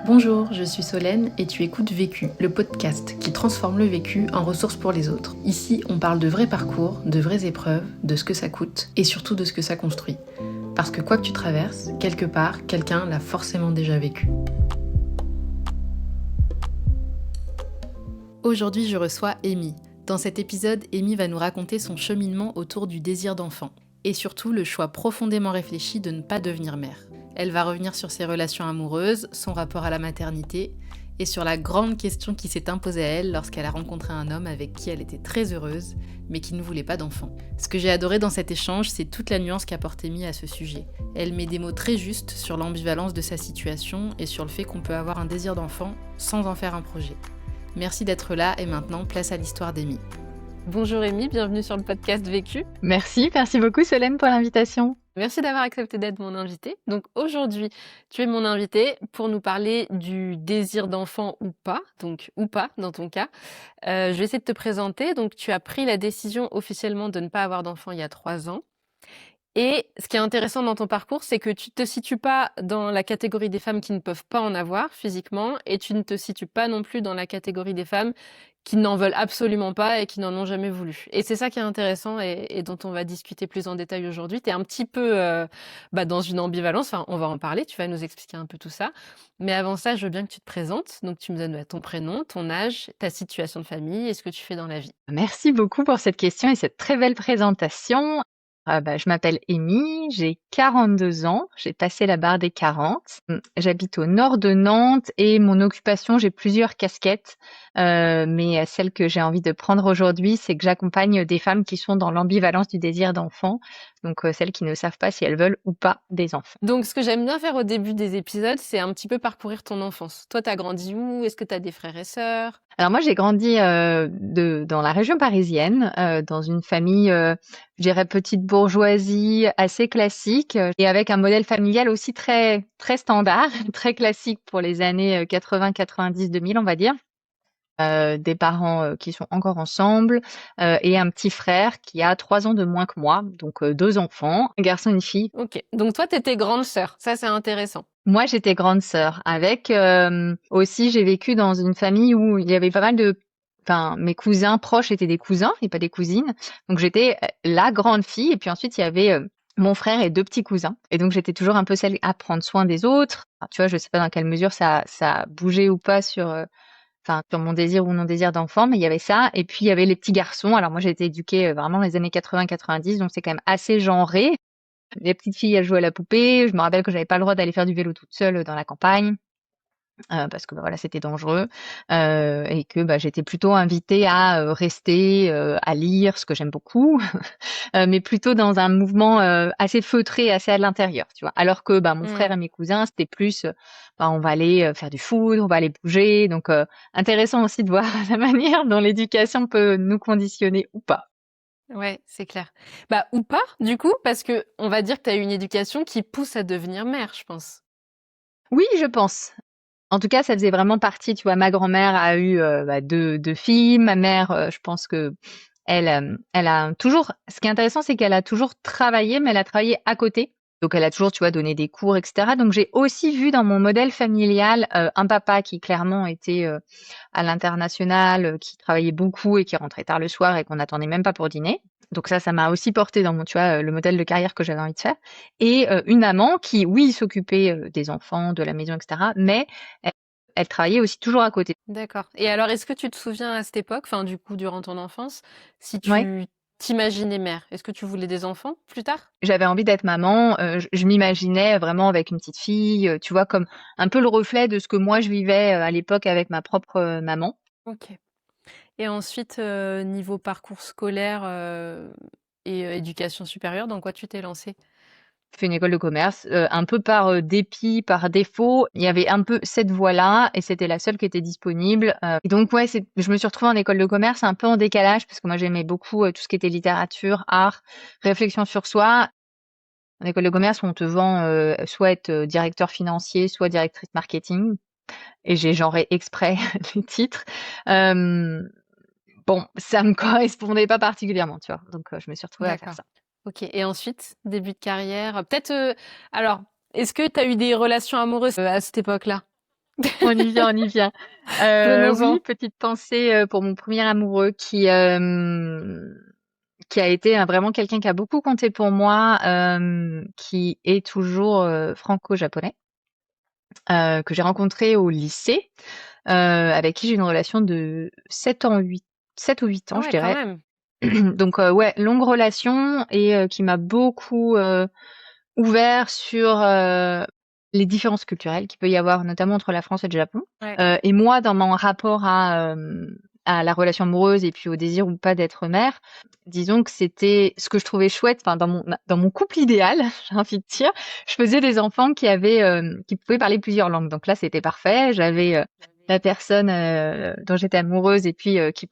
Bonjour, je suis Solène et tu écoutes Vécu, le podcast qui transforme le vécu en ressources pour les autres. Ici, on parle de vrais parcours, de vraies épreuves, de ce que ça coûte et surtout de ce que ça construit. Parce que quoi que tu traverses, quelque part, quelqu'un l'a forcément déjà vécu. Aujourd'hui, je reçois Amy. Dans cet épisode, Amy va nous raconter son cheminement autour du désir d'enfant et surtout le choix profondément réfléchi de ne pas devenir mère. Elle va revenir sur ses relations amoureuses, son rapport à la maternité et sur la grande question qui s'est imposée à elle lorsqu'elle a rencontré un homme avec qui elle était très heureuse, mais qui ne voulait pas d'enfant. Ce que j'ai adoré dans cet échange, c'est toute la nuance qu'apporte Amy à ce sujet. Elle met des mots très justes sur l'ambivalence de sa situation et sur le fait qu'on peut avoir un désir d'enfant sans en faire un projet. Merci d'être là et maintenant, place à l'histoire d'Amy. Bonjour Amy, bienvenue sur le podcast Vécu. Merci beaucoup Solène pour l'invitation. Merci d'avoir accepté d'être mon invitée. Donc aujourd'hui, tu es mon invitée pour nous parler du désir d'enfant ou pas, donc ou pas dans ton cas. Je vais essayer de te présenter. Donc tu as pris la décision officiellement de ne pas avoir d'enfant il y a 3 ans. Et ce qui est intéressant dans ton parcours, c'est que tu te situes pas dans la catégorie des femmes qui ne peuvent pas en avoir physiquement, et tu ne te situes pas non plus dans la catégorie des femmes qui n'en veulent absolument pas et qui n'en ont jamais voulu. Et c'est ça qui est intéressant et dont on va discuter plus en détail aujourd'hui. Tu es un petit peu dans une ambivalence, enfin on va en parler, tu vas nous expliquer un peu tout ça. Mais avant ça, je veux bien que tu te présentes. Donc tu me donnes ton prénom, ton âge, ta situation de famille et ce que tu fais dans la vie. Merci beaucoup pour cette question et cette très belle présentation. Je m'appelle Amy, j'ai 42 ans, j'ai passé la barre des 40. J'habite au nord de Nantes et mon occupation, j'ai plusieurs casquettes, mais celle que j'ai envie de prendre aujourd'hui, c'est que j'accompagne des femmes qui sont dans l'ambivalence du désir d'enfant, donc celles qui ne savent pas si elles veulent ou pas des enfants. Donc, ce que j'aime bien faire au début des épisodes, c'est un petit peu parcourir ton enfance. Toi, t'as grandi où? Est-ce que t'as des frères et sœurs? Alors moi, j'ai grandi dans la région parisienne, dans une famille, je dirais petite bourgeoisie, assez classique, et avec un modèle familial aussi très très standard, très classique pour les années 80, 90, 2000, on va dire. Des parents qui sont encore ensemble, et un petit frère qui a 3 ans de moins que moi, donc 2 enfants, un garçon et une fille. Ok. Donc, toi, t'étais grande sœur. Ça, c'est intéressant. Moi, j'étais grande sœur. Avec aussi, j'ai vécu dans une famille où il y avait pas mal de, enfin, mes cousins proches étaient des cousins et pas des cousines. Donc j'étais la grande fille. Et puis ensuite, il y avait mon frère et 2 petits cousins. Et donc j'étais toujours un peu celle à prendre soin des autres. Alors, tu vois, je sais pas dans quelle mesure ça a bougé ou pas sur, sur mon désir ou non désir d'enfant, mais il y avait ça. Et puis il y avait les petits garçons. Alors moi, j'ai été éduquée vraiment dans les années 80-90, donc c'est quand même assez genré. Les petites filles, elles jouaient à la poupée. Je me rappelle que j'avais pas le droit d'aller faire du vélo toute seule dans la campagne, parce que, voilà, c'était dangereux, et que, j'étais plutôt invitée à, rester, à lire, ce que j'aime beaucoup, mais plutôt dans un mouvement, assez feutré, assez à l'intérieur, tu vois? Alors que, mon frère et mes cousins, c'était plus, on va aller, faire du foot, on va aller bouger, donc intéressant aussi de voir la manière dont l'éducation peut nous conditionner ou pas. Ouais, c'est clair. Ou pas, du coup, parce que on va dire que t'as eu une éducation qui pousse à devenir mère, je pense. Oui, je pense. En tout cas, ça faisait vraiment partie, tu vois? Ma grand-mère a eu, 2 filles. Ma mère, je pense qu'elle, elle a toujours, ce qui est intéressant, c'est qu'elle a toujours travaillé, mais elle a travaillé à côté. Donc elle a toujours, tu vois, donné des cours et cetera. Donc j'ai aussi vu dans mon modèle familial, un papa qui clairement était, à l'international, qui travaillait beaucoup et qui rentrait tard le soir et qu'on n'attendait même pas pour dîner. Donc ça m'a aussi porté dans mon, tu vois, le modèle de carrière que j'avais envie de faire. Et une maman qui, oui, s'occupait, des enfants, de la maison et cetera, mais elle travaillait aussi toujours à côté. D'accord. Et alors, est-ce que tu te souviens à cette époque, enfin, du coup, durant ton enfance, si Ouais. tu t'imaginais mère? Est-ce que tu voulais des enfants plus tard? J'avais envie d'être maman, je m'imaginais vraiment avec une petite fille, tu vois, comme un peu le reflet de ce que moi je vivais, à l'époque avec ma propre, maman. Ok. Et ensuite, niveau parcours scolaire et éducation supérieure, dans quoi tu t'es lancée? J'ai fait une école de commerce, un peu par, dépit, par défaut. Il y avait un peu cette voie-là et c'était la seule qui était disponible, et donc ouais, je me suis retrouvée en école de commerce un peu en décalage parce que moi j'aimais beaucoup, tout ce qui était littérature, art, réflexion sur soi. En école de commerce, on te vend, soit être, directeur financier, soit directrice marketing, et j'ai genré exprès les titres. Hem, bon, ça me correspondait pas particulièrement, tu vois? Donc je me suis retrouvée à faire D'accord. ça. Ok. Et ensuite, début de carrière, peut-être. Alors, est-ce que tu as eu des relations amoureuses à cette époque-là? On y vient, on y vient. Oui, Venons-en. petite pensée pour mon premier amoureux qui a été vraiment quelqu'un qui a beaucoup compté pour moi, qui est toujours franco-japonais, que j'ai rencontré au lycée, avec qui j'ai une relation de 7 ou 8 Ah ans, je ouais, quand dirais. même. Donc ouais, longue relation et qui m'a beaucoup ouvert sur les différences culturelles qu'il peut y avoir, notamment entre la France et le Japon. Ouais. Et moi, dans mon rapport à la relation amoureuse et puis au désir ou pas d'être mère, disons que c'était ce que je trouvais chouette. Enfin, dans mon couple idéal, j'ai envie de dire, je faisais des enfants qui pouvaient parler plusieurs langues. Donc là, c'était parfait. J'avais la personne dont j'étais amoureuse et puis qui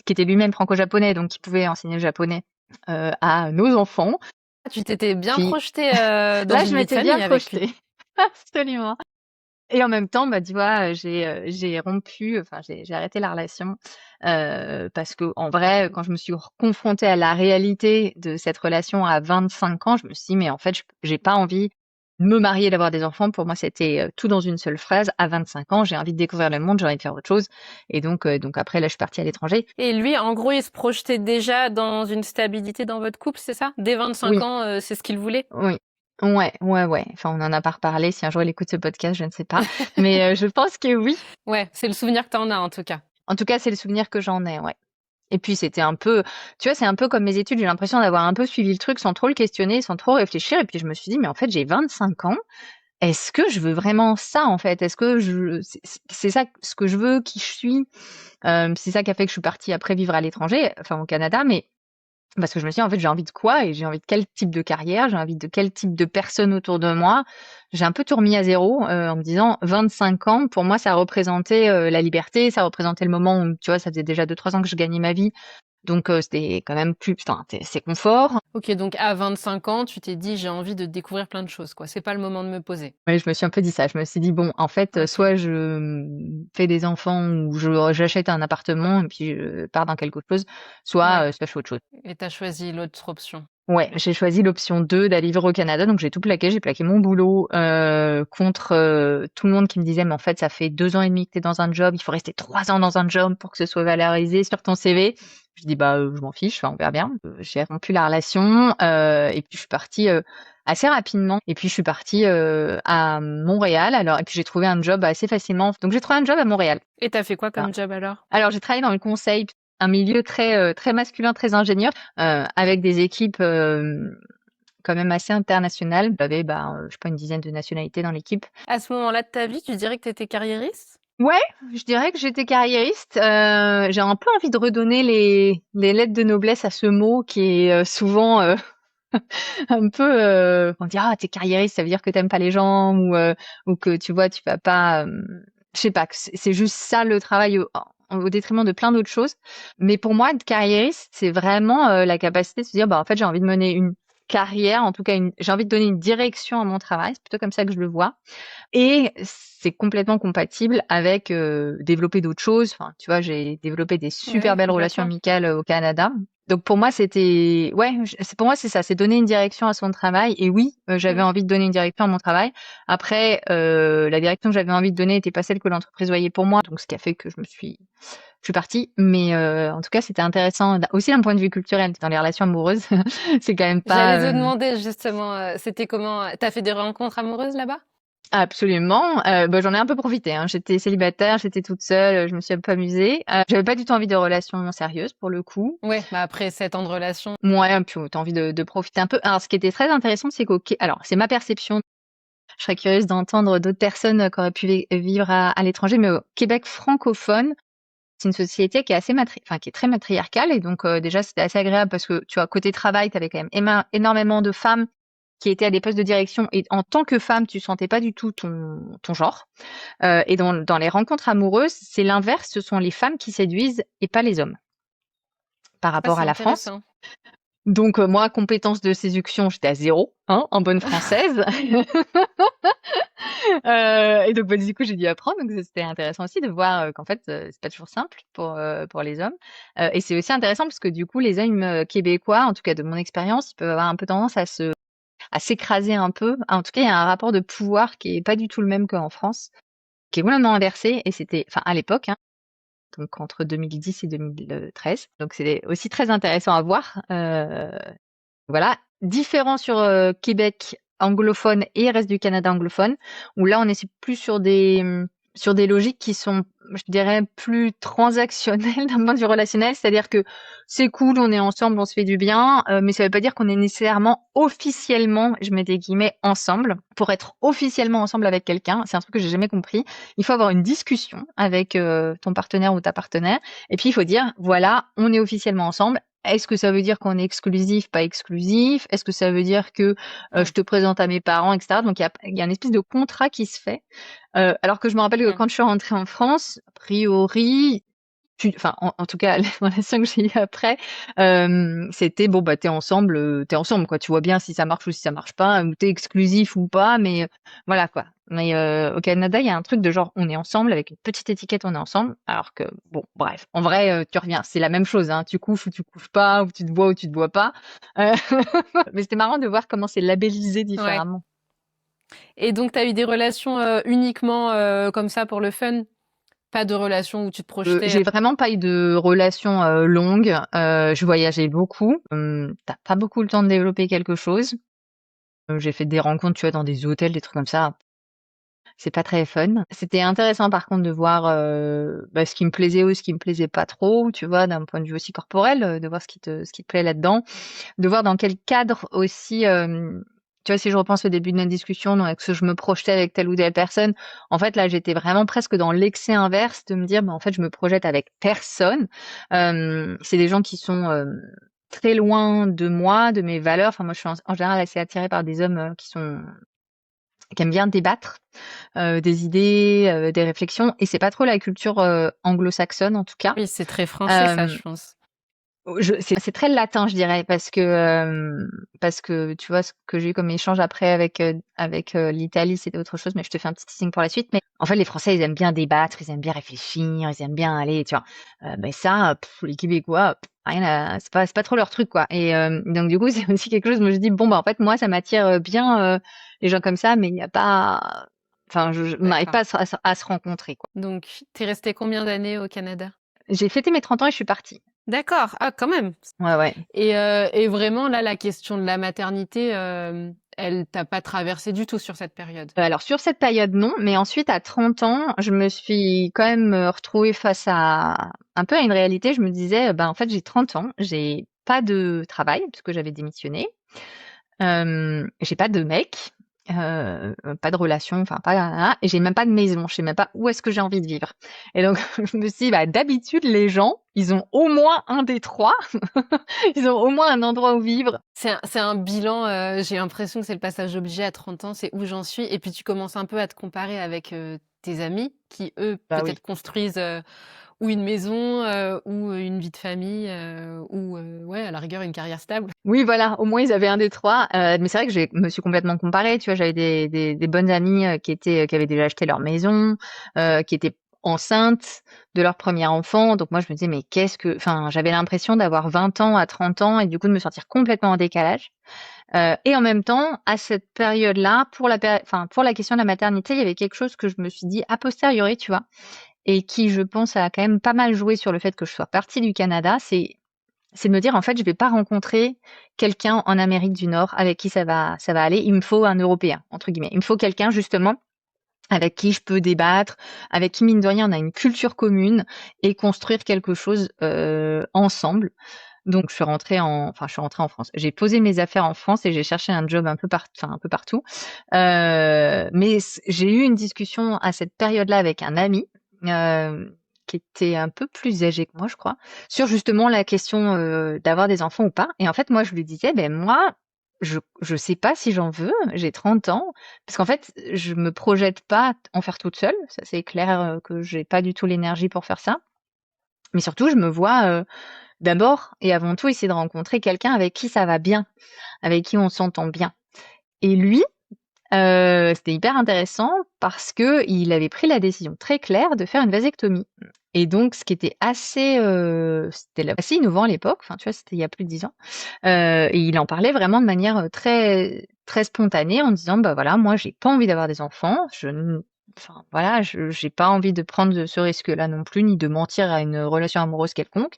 était lui-même franco-japonais, donc qui pouvait enseigner le japonais à nos enfants. Ah, tu t'étais bien Puis projetée dans là, une je vie de m'étais bien famille avec lui. projetée. Absolument. Et en même temps, bah, tu vois, j'ai rompu, enfin, j'ai arrêté la relation parce que en vrai, quand je me suis confrontée à la réalité de cette relation à 25 ans, je me suis dit, mais en fait, j'ai pas envie de me marier, d'avoir des enfants. Pour moi, c'était tout dans une seule phrase. À 25 ans, j'ai envie de découvrir le monde, j'ai envie de faire autre chose. Et donc après, là, je suis partie à l'étranger. Et lui, en gros, il se projetait déjà dans une stabilité dans votre couple, c'est ça? Dès 25 Oui, ans, c'est ce qu'il voulait? oui. Ouais, ouais, ouais. Enfin, on en a pas reparlé. Si un jour il écoute ce podcast, je ne sais pas. Mais je pense que oui. Ouais, c'est le souvenir que t'en as en tout cas. En tout cas, c'est le souvenir que j'en ai, ouais. Et puis c'était un peu, tu vois, c'est un peu comme mes études, j'ai l'impression d'avoir un peu suivi le truc sans trop le questionner, sans trop réfléchir. Et puis je me suis dit, mais en fait, j'ai 25 ans. Est-ce que je veux vraiment ça, en fait? Est-ce que c'est ça ce que je veux, qui je suis? C'est ça qui a fait que je suis partie après vivre à l'étranger, enfin au Canada, mais parce que je me suis dit, en fait, j'ai envie de quoi et j'ai envie de quel type de carrière, j'ai envie de quel type de personnes autour de moi. J'ai un peu tout remis à zéro en me disant 25 ans, pour moi, ça représentait la liberté, ça représentait le moment où, tu vois, ça faisait déjà 2 3 ans que je gagnais ma vie. Donc, c'était quand même plus, putain, c'est confort. Ok, donc à 25 ans, tu t'es dit, j'ai envie de découvrir plein de choses, quoi. C'est pas le moment de me poser. Ouais, je me suis un peu dit ça. Je me suis dit, bon, en fait, Ok. soit je fais des enfants ou j'achète un appartement et puis je pars dans quelque chose, Ouais. soit je fais autre chose. Et t'as choisi l'autre option. Ouais, j'ai choisi l'option 2 d'aller vivre au Canada, donc j'ai tout plaqué. J'ai plaqué mon boulot contre tout le monde qui me disait, mais en fait, ça fait 2 ans et demi que t'es dans un job, il faut rester 3 ans dans un job pour que ce soit valorisé sur ton CV. Je dis, bah, je m'en fiche, enfin, on verra bien. J'ai rompu la relation et puis je suis partie assez rapidement. Et puis je suis partie à Montréal. Alors, et puis j'ai trouvé un job assez facilement. Donc j'ai trouvé un job à Montréal. Et t'as fait quoi Voilà. comme job alors? Alors, j'ai travaillé dans le conseil, un milieu très masculin, très ingénieur, avec des équipes quand même assez internationales. J'avais, bah, je sais pas, une dizaine de nationalités dans l'équipe. À ce moment-là de ta vie, tu dirais que t'étais carriériste? Ouais, je dirais que j'étais carriériste. J'ai un peu envie de redonner les lettres de noblesse à ce mot qui est souvent un peu, on dit ah t'es carriériste, ça veut dire que t'aimes pas les gens ou que tu vois tu vas pas, je sais pas, que c'est juste ça le travail au détriment de plein d'autres choses. Mais pour moi, être carriériste, c'est vraiment la capacité de se dire bah en fait j'ai envie de mener une carrière, en tout cas j'ai envie de donner une direction à mon travail. C'est plutôt comme ça que je le vois. Et c'est complètement compatible avec développer d'autres choses. Enfin, tu vois, j'ai développé des super Ouais, belles relations complètement. amicales au Canada. Donc pour moi, c'était ouais, pour moi c'est ça, c'est donner une direction à son travail. Et oui, j'avais Mm. envie de donner une direction à mon travail. Après, la direction que j'avais envie de donner n'était pas celle que l'entreprise voyait pour moi. Donc ce qui a fait que je suis partie. Mais en tout cas, c'était intéressant aussi d'un point de vue culturel dans les relations amoureuses. C'est quand même J'allais pas te demander justement, c'était comment, t'as fait des rencontres amoureuses là-bas? absolument. Bah, j'en ai un peu profité, hein. J'étais célibataire, j'étais toute seule, je me suis un peu amusée. J'avais pas du tout envie de relation sérieuse pour le coup. Ouais, bah après 7 ans de relation. Ouais, puis t'as envie de profiter un peu. Alors, ce qui était très intéressant, c'est alors, c'est ma perception. Je serais curieuse d'entendre d'autres personnes qui auraient pu vivre à l'étranger, mais au Québec francophone, c'est une société qui est enfin, qui est très matriarcale. Et donc, déjà, c'était assez agréable parce que, tu vois, côté travail, t'avais quand même énormément de femmes qui étaient à des postes de direction. Et en tant que femme, tu sentais pas du tout ton genre. Et dans les rencontres amoureuses, c'est l'inverse, ce sont les femmes qui séduisent et pas les hommes par Ah, rapport c'est à la France. intéressant. Donc moi, compétence de séduction, j'étais à zéro, hein, en bonne française. Et donc bah, du coup, j'ai dû apprendre. Donc c'était intéressant aussi de voir qu'en fait, c'est pas toujours simple pour les hommes. Et c'est aussi intéressant parce que du coup, les hommes québécois, en tout cas de mon expérience, ils peuvent avoir un peu tendance à s'écraser un peu. En tout cas, il y a un rapport de pouvoir qui est pas du tout le même qu'en France. qui est complètement inversé et c'était, enfin, à l'époque, hein, donc entre 2010 et 2013. Donc, c'est aussi très intéressant à voir. Voilà, différent sur Québec anglophone et reste du Canada anglophone, où là on est plus sur des logiques qui sont, je dirais, plus transactionnelles d'un point de vue relationnel, c'est-à-dire que c'est cool, on est ensemble, on se fait du bien, mais ça veut pas dire qu'on est nécessairement officiellement, je mets des guillemets, ensemble. Pour être officiellement ensemble avec quelqu'un, c'est un truc que j'ai jamais compris. Il faut avoir une discussion avec ton partenaire ou ta partenaire, et puis il faut dire, voilà, on est officiellement ensemble. Est-ce que ça veut dire qu'on est exclusif, pas exclusif? Est-ce que ça veut dire que Mmh. je te présente à mes parents, etc. Donc il y a une espèce de contrat qui se fait. Alors que je me rappelle que Mmh. quand je suis rentrée en France, a priori, enfin en tout cas les relations que j'ai eues après, c'était bon bah t'es ensemble quoi. Tu vois bien si ça marche ou si ça marche pas, ou t'es exclusif ou pas, mais voilà quoi. Mais au Canada, il y a un truc de genre on est ensemble avec une petite étiquette, on est ensemble. Alors que bon bref, en vrai tu reviens, c'est la même chose. Hein. Tu couches ou tu couches pas, ou tu te bois ou tu te bois pas. Euh, mais c'était marrant de voir comment c'est labellisé Ouais. différemment. Et donc, tu as eu des relations uniquement comme ça pour le fun? Pas de relations où tu te projetais? J'ai vraiment pas eu de relation longue. Je voyageais beaucoup. T'as pas beaucoup le temps de développer quelque chose. J'ai fait des rencontres, tu vois, dans des hôtels, des trucs comme ça. C'est pas très fun. C'était intéressant par contre de voir bah, ce qui me plaisait ou ce qui me plaisait pas trop, tu vois, d'un point de vue aussi corporel, de voir ce qui te plaît là-dedans, de voir dans quel cadre aussi. Tu vois, si je repense au début de notre discussion, donc, que je me projetais avec telle ou telle personne, en fait là, j'étais vraiment presque dans l'excès inverse de me dire, bah, en fait, je me projette avec personne. C'est des gens qui sont très loin de moi, de mes valeurs. Enfin, moi, je suis en général assez attirée par des hommes qui aiment bien débattre des idées, des réflexions, et c'est pas trop la culture anglo-saxonne en tout cas. Oui, c'est très français, ça, Euh, je pense. c'est très latin, je dirais, parce que tu vois ce que j'ai eu comme échange après avec l'Italie, c'était autre chose, mais je te fais un petit teasing pour la suite. Mais en fait, les Français, ils aiment bien débattre, ils aiment bien réfléchir, ils aiment bien aller, tu vois. Mais ça, les Québécois, rien, c'est pas trop leur truc, quoi. Et donc du coup, c'est aussi quelque chose. Moi, je dis bon, bah en fait, moi, ça m'attire bien les gens comme ça, mais il n'y a pas, enfin, on n'arrive D'accord. pas à se rencontrer, quoi. Donc, t'es resté combien d'années au Canada? J'ai fêté mes 30 ans et je suis partie. D'accord. Ah, quand même. Ouais, ouais. Et vraiment, là, la question de la maternité, elle t'a pas traversé du tout sur cette période? Alors sur cette période, non, mais ensuite à 30 ans, je me suis quand même retrouvée face à un peu à une réalité. Je me disais, ben en fait j'ai 30 ans, j'ai pas de travail parce que j'avais démissionné, j'ai pas de mec, pas de relation, enfin pas, et j'ai même pas de maison, je sais même pas où est-ce que j'ai envie de vivre. Et donc je me suis dit, bah d'habitude les gens, ils ont au moins un des trois, ils ont au moins un endroit où vivre. C'est un bilan, j'ai l'impression que c'est le passage obligé à 30 ans, c'est où j'en suis et puis tu commences un peu à te comparer avec, tes amis qui, eux, Bah oui. peut-être construisent, ou une maison, ou une vie de famille, ou ouais, à la rigueur, une carrière stable. Oui, voilà, au moins ils avaient un des trois. Mais c'est vrai que je me suis complètement comparée. Tu vois, j'avais des bonnes amies qui avaient déjà acheté leur maison, qui étaient enceintes de leur premier enfant. Donc moi, je me disais, mais enfin, j'avais l'impression d'avoir 20 ans à 30 ans et du coup de me sentir complètement en décalage. Et en même temps, à cette période-là, enfin, pour la question de la maternité, il y avait quelque chose que je me suis dit a posteriori, tu vois, et qui, je pense, a quand même pas mal joué sur le fait que je sois partie du Canada. C'est de me dire, en fait, je vais pas rencontrer quelqu'un en Amérique du Nord avec qui ça va aller. Il me faut un Européen, entre guillemets. Il me faut quelqu'un, justement, avec qui je peux débattre, avec qui, mine de rien, on a une culture commune et construire quelque chose ensemble. Donc, je suis rentrée en France. J'ai posé mes affaires en France et j'ai cherché un job un peu partout. Mais j'ai eu une discussion à cette période-là avec un ami, euh, qui était un peu plus âgé que moi, je crois, sur justement la question d'avoir des enfants ou pas. Et en fait, moi, je lui disais, ben moi, je sais pas si j'en veux. J'ai 30 ans, parce qu'en fait, je me projette pas en faire toute seule. Ça, c'est clair que j'ai pas du tout l'énergie pour faire ça. Mais surtout, je me vois d'abord et avant tout essayer de rencontrer quelqu'un avec qui ça va bien, avec qui on s'entend bien. Et lui, c'était hyper intéressant parce que il avait pris la décision très claire de faire une vasectomie. Et donc, ce qui était assez innovant à l'époque, enfin, tu vois, c'était il y a plus de 10 ans. Et il en parlait vraiment de manière très, très spontanée en disant, bah voilà, moi, j'ai pas envie d'avoir des enfants. enfin voilà, j'ai pas envie de prendre ce risque-là non plus, ni de mentir à une relation amoureuse quelconque.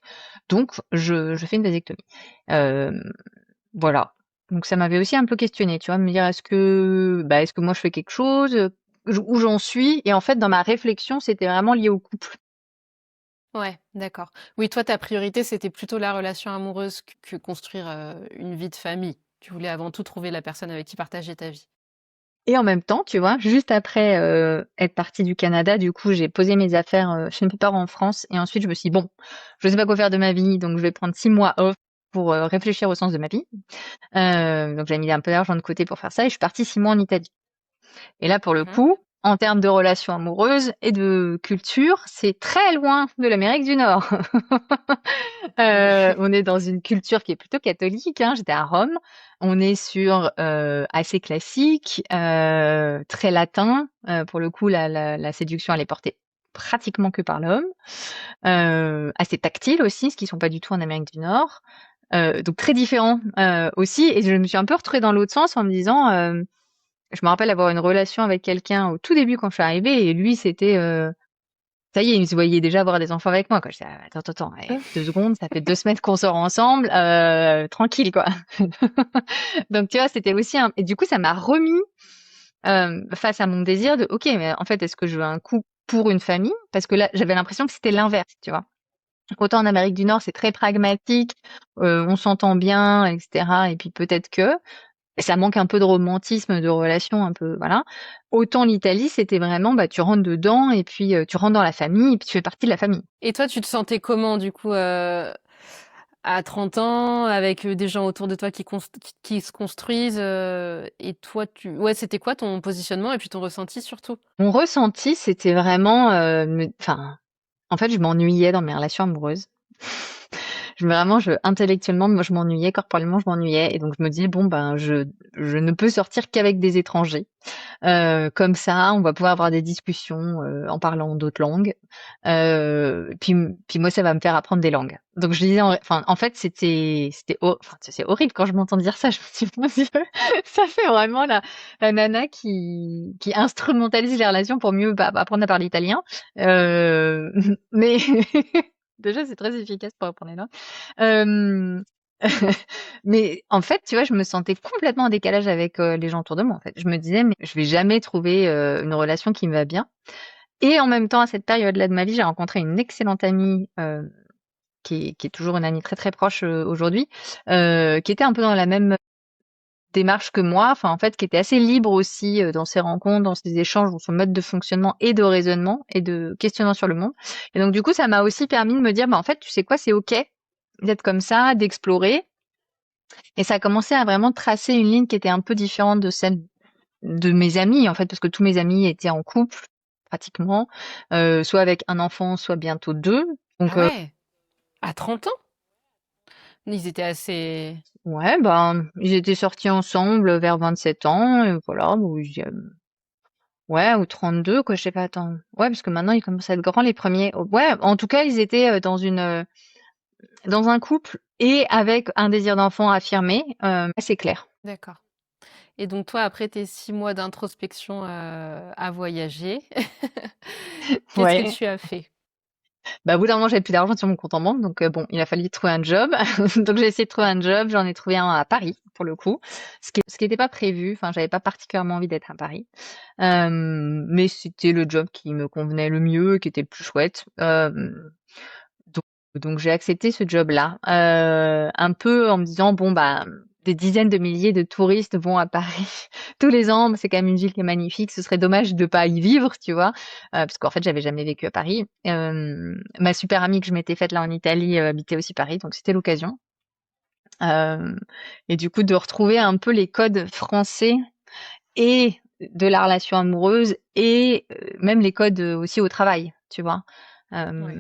Donc je fais une vasectomie. Euh, voilà. Donc ça m'avait aussi un peu questionné, tu vois, me dire est-ce que moi je fais quelque chose, où j'en suis. Et en fait, dans ma réflexion, c'était vraiment lié au couple. Ouais, d'accord. Oui, toi, ta priorité, c'était plutôt la relation amoureuse que construire une vie de famille. Tu voulais avant tout trouver la personne avec qui partager ta vie. Et en même temps, tu vois, juste après être partie du Canada, du coup, j'ai posé mes affaires chez mes parents en France. Et ensuite, je me suis dit, bon, je sais pas quoi faire de ma vie, donc je vais prendre 6 mois off pour réfléchir au sens de ma vie. Donc j'ai mis un peu d'argent de côté pour faire ça et je suis partie 6 mois en Italie. Et là, pour le Mhm. coup, en termes de relations amoureuses et de culture, c'est très loin de l'Amérique du Nord. On est dans une culture qui est plutôt catholique, hein. J'étais à Rome. On est sur assez classique, très latin. Pour le coup, la séduction, elle est portée pratiquement que par l'homme. Assez tactile aussi, ce qui sont pas du tout en Amérique du Nord. Donc très différent aussi. Et je me suis un peu retrouvée dans l'autre sens en me disant, je me rappelle avoir une relation avec quelqu'un au tout début quand je suis arrivée, et lui, c'était ça y est, il se voyait déjà avoir des enfants avec moi, quoi. Je disais: «Ah, attends, allez, 2 secondes, ça fait 2 semaines qu'on sort ensemble, tranquille, quoi». Donc tu vois, c'était aussi un et du coup, ça m'a remis, face à mon désir de: «OK, mais en fait, est-ce que je veux un couple pour une famille?» Parce que là, j'avais l'impression que c'était l'inverse, tu vois? Autant en Amérique du Nord, c'est très pragmatique, on s'entend bien et cetera et puis peut-être que et ça manque un peu de romantisme, de relation un peu, voilà. Autant l'Italie, c'était vraiment, bah, tu rentres dedans et puis tu rentres dans la famille et puis tu fais partie de la famille. Et toi, tu te sentais comment, du coup, à 30 ans, avec des gens autour de toi qui se construisent, et toi, ouais, c'était quoi ton positionnement et puis ton ressenti surtout? Mon ressenti, c'était vraiment, enfin, en fait, je m'ennuyais dans mes relations amoureuses. Vraiment, intellectuellement, moi, je m'ennuyais, corporellement, je m'ennuyais, et donc je me disais bon ben, je ne peux sortir qu'avec des étrangers. Comme ça, on va pouvoir avoir des discussions en parlant d'autres langues. Puis moi, ça va me faire apprendre des langues. Donc je disais, enfin, en fait, enfin, c'est horrible quand je m'entends dire ça. Je me dis, mon Dieu, ça fait vraiment la nana qui instrumentalise les relations pour mieux apprendre à parler italien. Euh, mais déjà, c'est très efficace pour apprendre les langues. Euh, Mais en fait, tu vois, je me sentais complètement en décalage avec les gens autour de moi. En fait, je me disais, mais je vais jamais trouver une relation qui me va bien. Et en même temps, à cette période-là de ma vie, j'ai rencontré une excellente amie qui est toujours une amie très très proche aujourd'hui, qui était un peu dans la même démarche que moi. Enfin, en fait, qui était assez libre aussi dans ses rencontres, dans ses échanges, dans son mode de fonctionnement et de raisonnement et de questionnement sur le monde. Et donc, du coup, ça m'a aussi permis de me dire, bah en fait, tu sais quoi, c'est ok d'être comme ça, d'explorer. Et ça a commencé à vraiment tracer une ligne qui était un peu différente de celle de mes amis, en fait, parce que tous mes amis étaient en couple, pratiquement, soit avec un enfant, soit bientôt deux. Donc, Ah ouais, à 30 ans? Ils étaient assez... ouais, ben, ils étaient sortis ensemble vers 27 ans, et voilà, ouais, ou 32, quoi, je sais pas, attends. Ouais, parce que maintenant, ils commencent à être grands, les premiers. Ouais, en tout cas, ils étaient dans un couple et avec un désir d'enfant affirmé, assez clair. D'accord. Et donc toi, après tes 6 mois d'introspection, à voyager, qu'est-ce que Ouais. tu as fait? Bah, au bout d'un moment, j'avais plus d'argent sur mon compte en banque, donc bon, il a fallu trouver un job. Donc j'ai essayé de trouver un job, j'en ai trouvé un à Paris pour le coup, ce qui était pas prévu. Enfin, j'avais pas particulièrement envie d'être à Paris, mais c'était le job qui me convenait le mieux, qui était le plus chouette. Donc, donc j'ai accepté ce job-là, un peu en me disant bon bah des dizaines de milliers de touristes vont à Paris tous les ans. C'est quand même une ville qui est magnifique. Ce serait dommage de pas y vivre, tu vois, parce qu'en fait j'avais jamais vécu à Paris. Ma super amie que je m'étais faite là en Italie habitait aussi Paris, donc c'était l'occasion. Euh, et du coup de retrouver un peu les codes français et de la relation amoureuse et même les codes aussi au travail, tu vois. Ouais.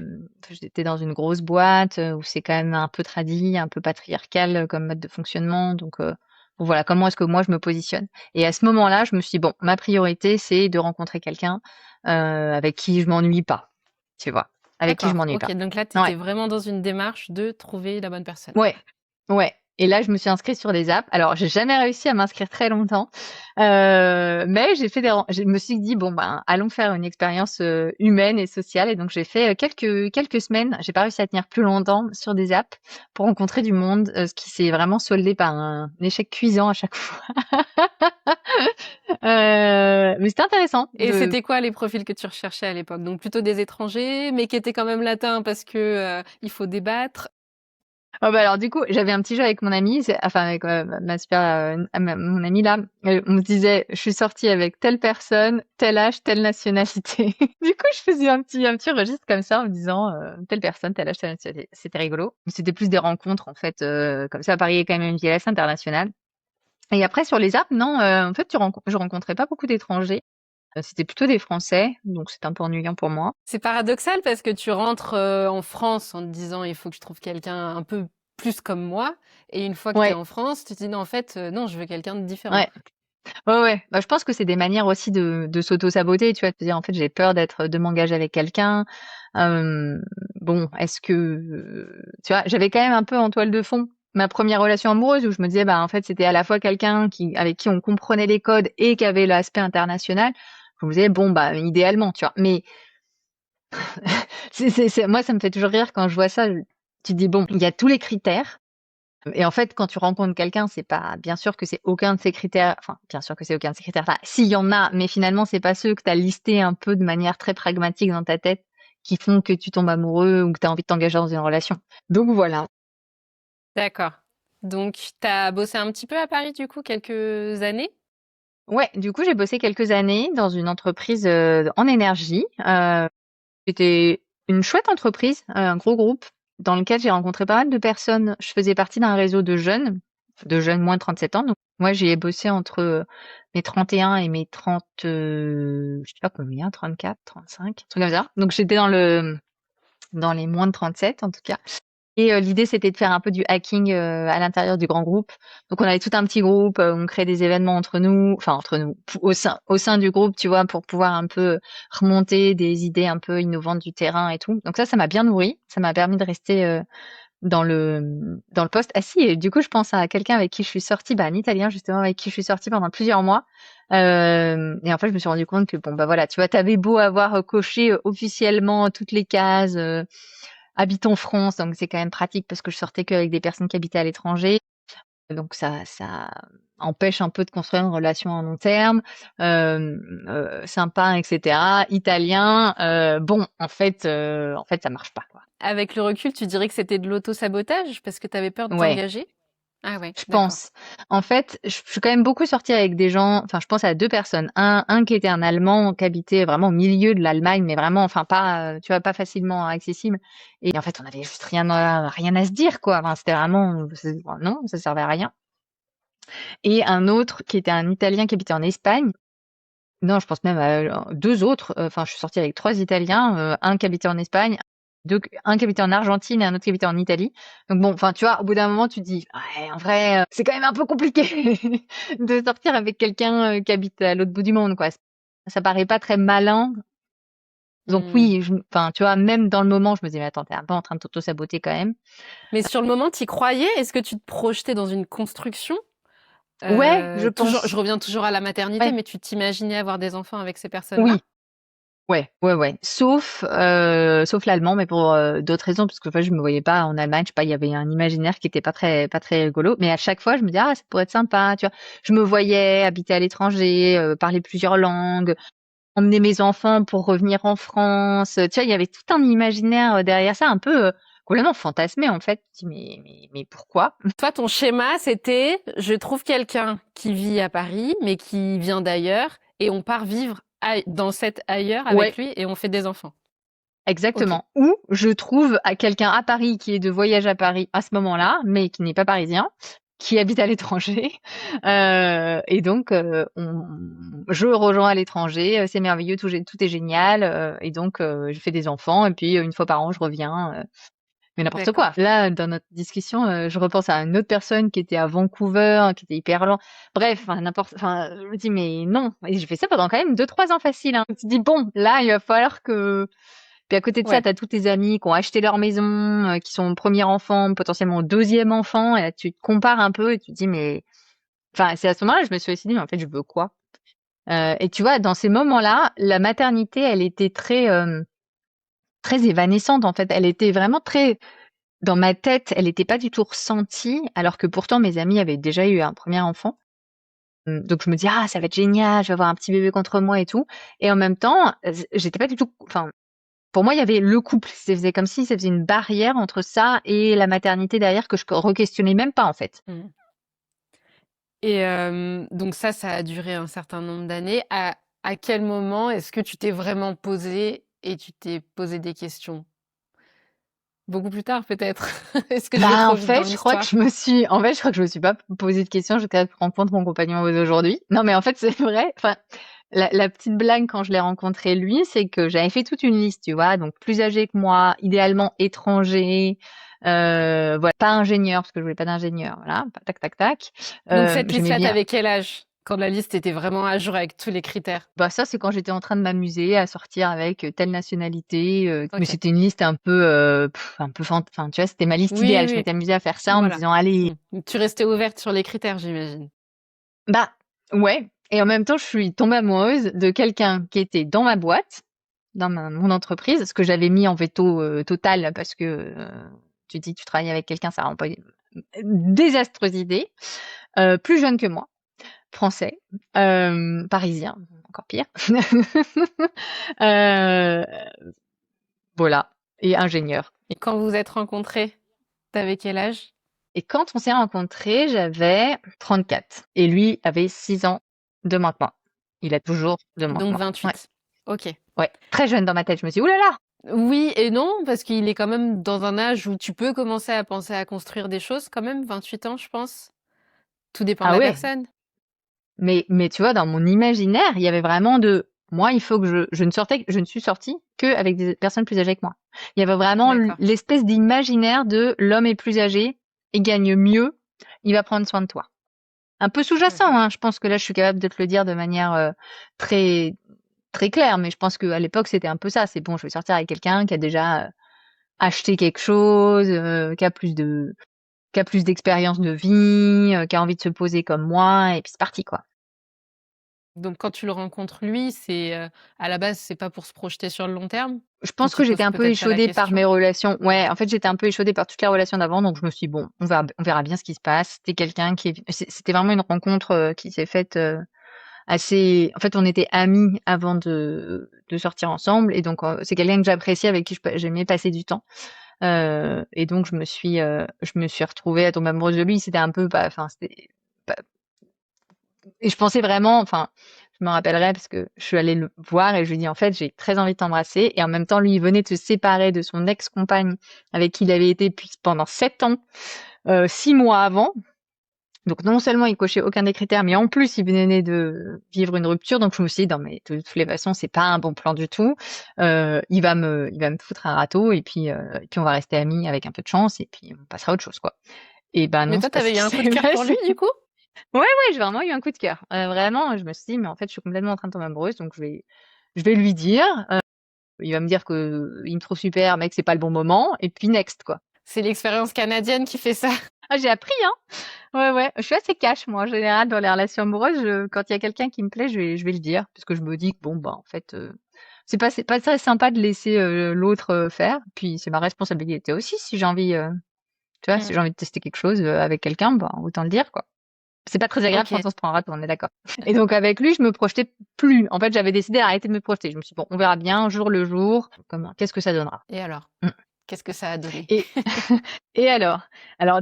J'étais dans une grosse boîte où c'est quand même un peu tradit, un peu patriarcal comme mode de fonctionnement. Donc bon, voilà, comment est-ce que moi je me positionne? Et à ce moment-là, je me suis dit, bon, ma priorité, c'est de rencontrer quelqu'un avec qui je m'ennuie pas, tu vois, avec qui je D'accord, m'ennuie OK, pas. donc là, tu étais Ouais, vraiment dans une démarche de trouver la bonne personne. ouais, ouais. Et là, je me suis inscrite sur les apps. Alors, j'ai jamais réussi à m'inscrire très longtemps, mais je me suis dit bon ben, allons faire une expérience humaine et sociale. Et donc, j'ai fait quelques semaines. J'ai pas réussi à tenir plus longtemps sur des apps pour rencontrer du monde, ce qui s'est vraiment soldé par un échec cuisant à chaque fois. Mais c'était intéressant Et de. c'était quoi les profils que tu recherchais à l'époque? Donc plutôt des étrangers, mais qui étaient quand même latins parce que il faut débattre. Oh bah alors du coup, j'avais un petit jeu avec mon ami, enfin avec ma super, mon ami là, on se disait, je suis sortie avec telle personne, tel âge, telle nationalité. Du coup, je faisais un petit registre comme ça en me disant telle personne, tel âge, telle nationalité. C'était rigolo. Mais c'était plus des rencontres en fait, comme ça. Paris est quand même une ville assez internationale. Et après sur les apps, non, en fait, je rencontrais pas beaucoup d'étrangers. C'était plutôt des Français, donc c'était un peu ennuyant pour moi. C'est paradoxal parce que tu rentres en France en te disant il faut que je trouve quelqu'un un peu plus comme moi. Et une fois que tu es Ouais, en France, tu te dis non, en fait, non, je veux quelqu'un de différent. ouais. Ouais, ouais. Bah, je pense que c'est des manières aussi de s'auto-saboter, tu vois, de te dire, en fait, j'ai peur de m'engager avec quelqu'un. Euh, bon, est-ce que, tu vois, j'avais quand même un peu en toile de fond ma première relation amoureuse où je me disais, bah, en fait, c'était à la fois quelqu'un avec qui on comprenait les codes et qui avait l'aspect international. Je me disais, bon, bah, idéalement, tu vois. Mais, moi, ça me fait toujours rire quand je vois ça. Tu te dis, bon, il y a tous les critères. Et en fait, quand tu rencontres quelqu'un, c'est pas, bien sûr que c'est aucun de ces critères, enfin, bien sûr que c'est aucun de ces critères-là. S'il y en a, mais finalement, c'est pas ceux que tu as listés un peu de manière très pragmatique dans ta tête qui font que tu tombes amoureux ou que tu as envie de t'engager dans une relation. Donc voilà. D'accord. Donc, tu as bossé un petit peu à Paris, du coup, quelques années? Ouais, du coup, j'ai bossé quelques années dans une entreprise en énergie. C'était une chouette entreprise, un gros groupe dans lequel j'ai rencontré pas mal de personnes. Je faisais partie d'un réseau de jeunes moins de 37 ans. Donc moi, j'y ai bossé entre mes 31 et mes 30, je sais pas combien, 34, 35, un truc comme ça. Donc j'étais dans les moins de 37 en tout cas. Et l'idée, c'était de faire un peu du hacking à l'intérieur du grand groupe. Donc, on avait tout un petit groupe, on crée des événements entre nous, au sein du groupe, tu vois, pour pouvoir un peu remonter des idées un peu innovantes du terrain et tout. Donc ça m'a bien nourri. Ça m'a permis de rester dans le poste. Ah si, et du coup, je pense à quelqu'un avec qui je suis sortie, bah, un Italien justement, avec qui je suis sortie pendant plusieurs mois. Et en fait, je me suis rendu compte que bon, bah voilà, tu vois, t'avais beau avoir coché officiellement toutes les cases. Habite en France, donc c'est quand même pratique parce que je sortais qu'avec des personnes qui habitaient à l'étranger. Donc ça empêche un peu de construire une relation à long terme, sympa, etc. Italien, bon, en fait, ça marche pas, quoi. Avec le recul, tu dirais que c'était de l'auto-sabotage parce que tu avais peur de Ouais, t'engager? Ah ouais, je d'accord. pense. En fait, je suis quand même beaucoup sortie avec des gens. Enfin, je pense à deux personnes. Un qui était un Allemand qui habitait vraiment au milieu de l'Allemagne, mais vraiment, enfin pas, tu vois, pas facilement accessible. Et en fait, on avait juste rien à se dire, quoi. Enfin, c'était vraiment, non, ça servait à rien. Et un autre qui était un Italien qui habitait en Espagne. Non, je pense même à deux autres. Enfin, je suis sortie avec trois Italiens, un qui habitait en Espagne, un qui habitait en Argentine et un autre qui habitait en Italie. Donc bon, enfin, tu vois, au bout d'un moment, tu te dis, ouais, en vrai, c'est quand même un peu compliqué de sortir avec quelqu'un qui habite à l'autre bout du monde, quoi. Ça paraît pas très malin. Donc Hmm. oui, enfin, tu vois, même dans le moment, je me disais, mais attends, t'es un peu en train de t'auto-saboter quand même. Mais sur le moment, tu y croyais? Est-ce que tu te projetais dans une construction? Ouais, je Toujours, pense. je reviens toujours à la maternité, Ouais. mais tu t'imaginais avoir des enfants avec ces personnes-là? Oui. Ouais, ouais, ouais. Sauf l'allemand, mais pour d'autres raisons, parce que enfin, je me voyais pas en Allemagne. Je sais pas, il y avait un imaginaire qui était pas très rigolo. Mais à chaque fois, je me disais, ah, ça pourrait être sympa, tu vois. Je me voyais habiter à l'étranger, parler plusieurs langues, emmener mes enfants pour revenir en France. Tu vois, il y avait tout un imaginaire derrière ça, un peu complètement fantasmé en fait. Je me dis, mais pourquoi? Toi, ton schéma, c'était, je trouve quelqu'un qui vit à Paris, mais qui vient d'ailleurs, et on part vivre dans cet ailleurs avec Ouais, lui, et on fait des enfants. Ok. exactement. Ou je trouve à quelqu'un à Paris qui est de voyage à Paris à ce moment-là, mais qui n'est pas parisien, qui habite à l'étranger. Et donc, je rejoins à l'étranger. C'est merveilleux, tout est génial. Et donc, je fais des enfants. Et puis, une fois par an, je reviens. Mais n'importe quoi. D'accord. Là, dans notre discussion, je repense à une autre personne qui était à Vancouver, qui était hyper loin. Bref, enfin, je me dis, mais non. Et j'ai fait ça pendant quand même 2, 3 ans facile, hein. Tu te dis, bon, là, il va falloir que Puis à côté de ça, Ouais. tu as tous tes amis qui ont acheté leur maison, qui sont au premier enfant, potentiellement au deuxième enfant, et là, tu te compares un peu et tu te dis, mais, enfin, c'est à ce moment-là, je me suis aussi dit, mais en fait, je veux quoi? Et tu vois, dans ces moments-là, la maternité, elle était très évanescente, en fait. Elle était vraiment très, dans ma tête, elle était pas du tout ressentie, alors que pourtant, mes amis avaient déjà eu un premier enfant. Donc je me dis: «Ah, ça va être génial, je vais avoir un petit bébé contre moi et tout», et en même temps, j'étais pas du tout, enfin, pour moi, il y avait le couple. Ça faisait comme si ça faisait une barrière entre ça et la maternité derrière que je re-questionnais même pas, en fait. Mmh. Et donc ça a duré un certain nombre d'années. À quel moment est-ce que tu t'es vraiment posée et tu t'es posé des questions? Beaucoup plus tard peut-être? Est-ce que je vais Bah, trop vite dans l'histoire? en fait, je crois que je me suis pas posé de questions jusqu'à rencontrer mon compagnon d'aujourd'hui. Non, mais en fait, c'est vrai. Enfin, la petite blague quand je l'ai rencontré lui, c'est que j'avais fait toute une liste, tu vois. Donc, plus âgé que moi, idéalement étranger, voilà, pas ingénieur, parce que je voulais pas d'ingénieur, voilà, tac, tac, tac. Donc cette J'aimais liste-là, tu bien. avais quel âge? Quand la liste était vraiment à jour avec tous les critères? Bah, ça, c'est quand j'étais en train de m'amuser à sortir avec telle nationalité, mais OK. c'était une liste un peu, un peu enfin, tu vois, c'était ma liste Oui, idéale. Je oui, m'étais amusée à faire ça en me voilà. disant: «Allez». Tu restais ouverte sur les critères, j'imagine? Bah, ouais, et en même temps, je suis tombée amoureuse de quelqu'un qui était dans ma boîte, dans mon entreprise, ce que j'avais mis en veto total parce que tu dis tu travailles avec quelqu'un, ça rend pas une désastreuse idée. Plus jeune que moi, français, parisien, encore pire. Euh, voilà, et ingénieur. Quand vous vous êtes rencontrés, tu avais quel âge? Et quand on s'est rencontrés, j'avais 34 et lui avait 6 ans de moins que moi. Il a toujours de moins que Donc moi. Ouais. 28. OK. Ouais, très jeune dans ma tête. Je me suis dit: «Ouh là là!» Oui et non, parce qu'il est quand même dans un âge où tu peux commencer à penser à construire des choses quand même, 28 ans, je pense. Tout dépend de Ah la ouais, personne. mais tu vois, dans mon imaginaire, il y avait vraiment de moi, il faut que je ne suis sortie qu'avec des personnes plus âgées que moi. Il y avait vraiment D'accord. l'espèce d'imaginaire de l'homme est plus âgé, il gagne mieux, il va prendre soin de toi. Un peu Ouais. sous-jacent, hein. Je pense que là, je suis capable de te le dire de manière très très claire, mais je pense qu'à l'époque, c'était un peu ça. C'est bon, je vais sortir avec quelqu'un qui a déjà acheté quelque chose, qui a plus d'expérience de vie, qui a envie de se poser comme moi, et puis c'est parti, quoi. Donc quand tu le rencontres lui, c'est, à la base, c'est pas pour se projeter sur le long terme? Je Tu pense que te j'étais poses un peu peut-être pas la échaudée par mes question? relations. Ouais, en fait, j'étais un peu échaudée par toutes les relations d'avant, donc je me suis dit: «Bon, on verra bien ce qui se passe». C'était quelqu'un c'était vraiment une rencontre, qui s'est faite, assez, en fait, on était amis avant de sortir ensemble, et donc c'est quelqu'un que j'appréciais, avec qui j'aimais passer du temps. Et donc je me suis retrouvée à tomber amoureuse de lui. C'était un peu, bah, enfin, c'était pas, et je pensais vraiment, enfin, je me rappellerai parce que je suis allée le voir et je lui ai dit: «En fait, j'ai très envie de t'embrasser», et en même temps, lui, il venait de se séparer de son ex-compagne avec qui il avait été puis pendant 7 ans, 6 mois avant. Donc non seulement il cochait aucun des critères, mais en plus, il venait de vivre une rupture. Donc je me suis dit: «Non, mais de toutes les façons, c'est pas un bon plan du tout. Il va me foutre un râteau, et puis on va rester amis avec un peu de chance, et puis on passera à autre chose, quoi». Et ben Mais non, toi, c'est pas tu ce avais eu qui un coup de s'est cœur pour lui, passé. du coup? Ouais, ouais, j'ai vraiment eu un coup de cœur. Vraiment, je me suis dit: «Mais en fait, je suis complètement en train de tomber amoureuse, donc je vais lui dire, il va me dire que il me trouve super, mais que c'est pas le bon moment, et puis next, quoi». C'est l'expérience canadienne qui fait ça. Ah, j'ai appris, hein. Ouais, ouais. Je suis assez cash, moi, en général, dans les relations amoureuses. Quand il y a quelqu'un qui me plaît, je vais le dire, parce que je me dis que bon, bah, en fait, c'est pas très sympa de laisser l'autre faire. Puis c'est ma responsabilité aussi, si j'ai envie, tu vois, si Mmh. j'ai envie de tester quelque chose avec quelqu'un, bah, autant le dire, quoi. C'est pas très agréable OK. quand on se prend un râteau, on est d'accord. Et donc avec lui, je me projetais plus. En fait, j'avais décidé d'arrêter de me projeter. Je me suis dit: «Bon, on verra bien, jour le jour, comment, qu'est-ce que ça donnera?» Et alors? Mmh. Qu'est-ce que ça a donné? Et et alors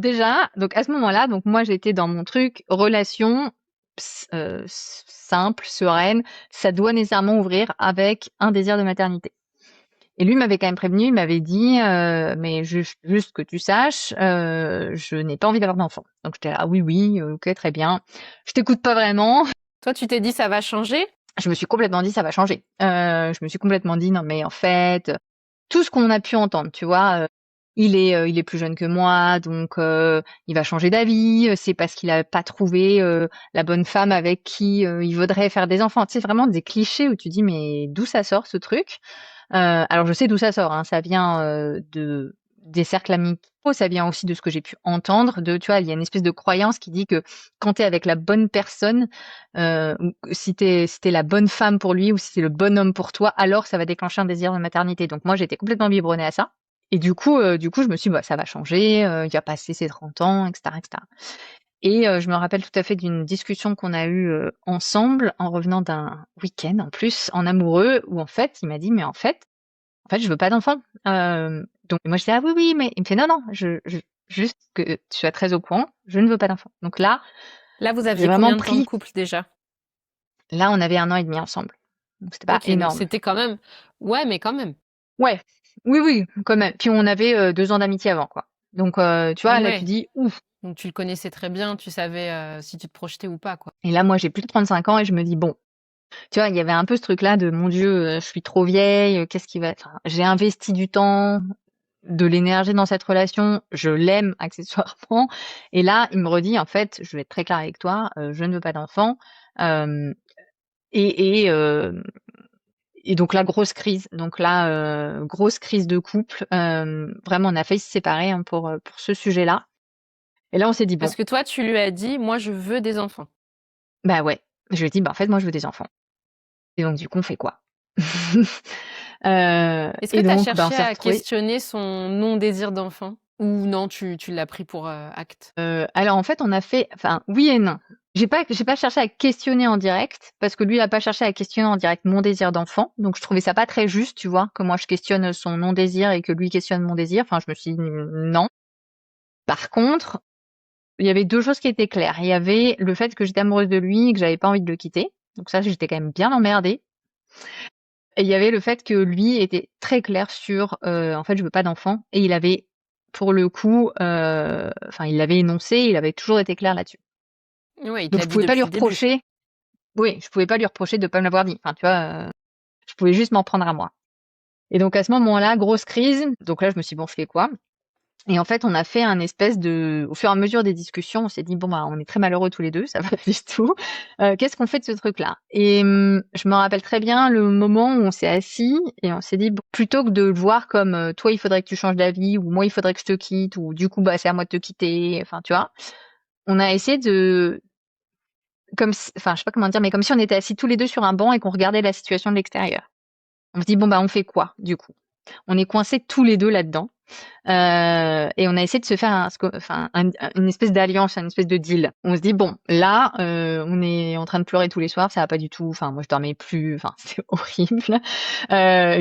déjà, donc à ce moment-là, donc moi j'étais dans mon truc relation simple, sereine, ça doit nécessairement ouvrir avec un désir de maternité. Et lui m'avait quand même prévenu, il m'avait dit mais juste que tu saches, je n'ai pas envie d'avoir d'enfant. Donc j'étais là: «Ah oui, oui, OK, très bien». Je t'écoute pas vraiment. Toi, tu t'es dit: «Ça va changer»? Je me suis complètement dit: «Ça va changer». Je me suis complètement dit: «Non mais en fait», tout ce qu'on a pu entendre, tu vois? il est plus jeune que moi, donc il va changer d'avis. C'est parce qu'il a pas trouvé la bonne femme avec qui il voudrait faire des enfants. Tu sais, vraiment des clichés où tu dis mais d'où ça sort ce truc? Alors je sais d'où ça sort, hein. Ça vient de des cercles amicaux, ça vient aussi de ce que j'ai pu entendre. Tu vois, il y a une espèce de croyance qui dit que quand t'es avec la bonne personne, ou si t'es la bonne femme pour lui ou si c'est le bon homme pour toi, alors ça va déclencher un désir de maternité. Donc moi, j'étais complètement biberonnée à ça. Et du coup, je me suis dit, bah, ça va changer, il va passer ses 30 ans, etc., etc. Et je me rappelle tout à fait d'une discussion qu'on a eue ensemble en revenant d'un week-end, en plus, en amoureux, où en fait, il m'a dit, mais en fait, je veux pas d'enfant. Donc moi, je dis, ah oui, oui, mais il me fait, non, non, juste que tu sois très au courant, je ne veux pas d'enfant. Donc Là, vous j'ai aviez vraiment combien de temps de pris, couple déjà? là, on avait 1 an et demi ensemble. Donc c'était pas Ok, donc énorme. c'était quand même. Ouais, mais quand même. Ouais, oui, oui, quand même. Puis on avait 2 ans d'amitié avant, quoi. Donc tu vois, là, tu Ouais. dis, ouf. Donc tu le connaissais très bien, tu savais si tu te projetais ou pas, quoi. Et là, moi, j'ai plus de 35 ans et je me dis, bon, tu vois, il y avait un peu ce truc-là de, mon Dieu, je suis trop vieille, qu'est-ce qui va... Enfin, j'ai investi du temps, de l'énergie dans cette relation, je l'aime accessoirement. Et là, il me redit, en fait, je vais être très claire avec toi, je ne veux pas d'enfant. Euh, et, et, euh, et donc là, grosse crise. Donc là, grosse crise de couple. Vraiment, on a failli se séparer, hein, pour ce sujet-là. Et là, on s'est dit, bon, Parce que toi, tu lui as dit, moi, je veux des enfants. bah ouais. Je lui ai dit, bah en fait, moi, je veux des enfants. Et donc, du coup, on fait quoi? Est-ce que Et tu as donc, bah, on cherché s'est à retrouvés. questionner son non-désir d'enfant? Ou non, tu l'as pris pour acte? Alors en fait, on a fait, enfin oui et non. J'ai pas cherché à questionner en direct parce que lui, il a pas cherché à questionner en direct mon désir d'enfant. Donc je trouvais ça pas très juste, tu vois, que moi je questionne son non-désir et que lui questionne mon désir. Enfin, je me suis dit non. Par contre, il y avait 2 choses qui étaient claires. Il y avait le fait que j'étais amoureuse de lui et que j'avais pas envie de le quitter. Donc ça, j'étais quand même bien emmerdée. Et il y avait le fait que lui était très clair sur, en fait, je veux pas d'enfant. Et il avait, pour le coup, enfin, il l'avait énoncé, il avait toujours été clair là-dessus. Ouais, il te Donc l'a je dit pouvais pas lui depuis le début. reprocher, oui, je pouvais pas lui reprocher de pas me l'avoir dit. Enfin, tu vois, je pouvais juste m'en prendre à moi. Et donc à ce moment-là, grosse crise. Donc là, je me suis dit, bon, je fais quoi? Et en fait, on a fait un espèce de, au fur et à mesure des discussions, on s'est dit, bon, bah, on est très malheureux tous les deux, ça va pas du tout. Qu'est-ce qu'on fait de ce truc-là? Et je me rappelle très bien le moment où on s'est assis et on s'est dit, bon, plutôt que de le voir comme, toi, il faudrait que tu changes d'avis, ou moi, il faudrait que je te quitte, ou du coup, bah, c'est à moi de te quitter. Enfin, tu vois, on a essayé de, enfin, je sais pas comment dire, mais comme si on était assis tous les deux sur un banc et qu'on regardait la situation de l'extérieur. On se dit, bon, bah, on fait quoi, du coup? On est coincés tous les deux là-dedans. Et on a essayé de se faire une espèce d'alliance, une espèce de deal. On se dit, bon, là, on est en train de pleurer tous les soirs, ça va pas du tout. Enfin, moi, je dormais plus. Enfin, c'était horrible.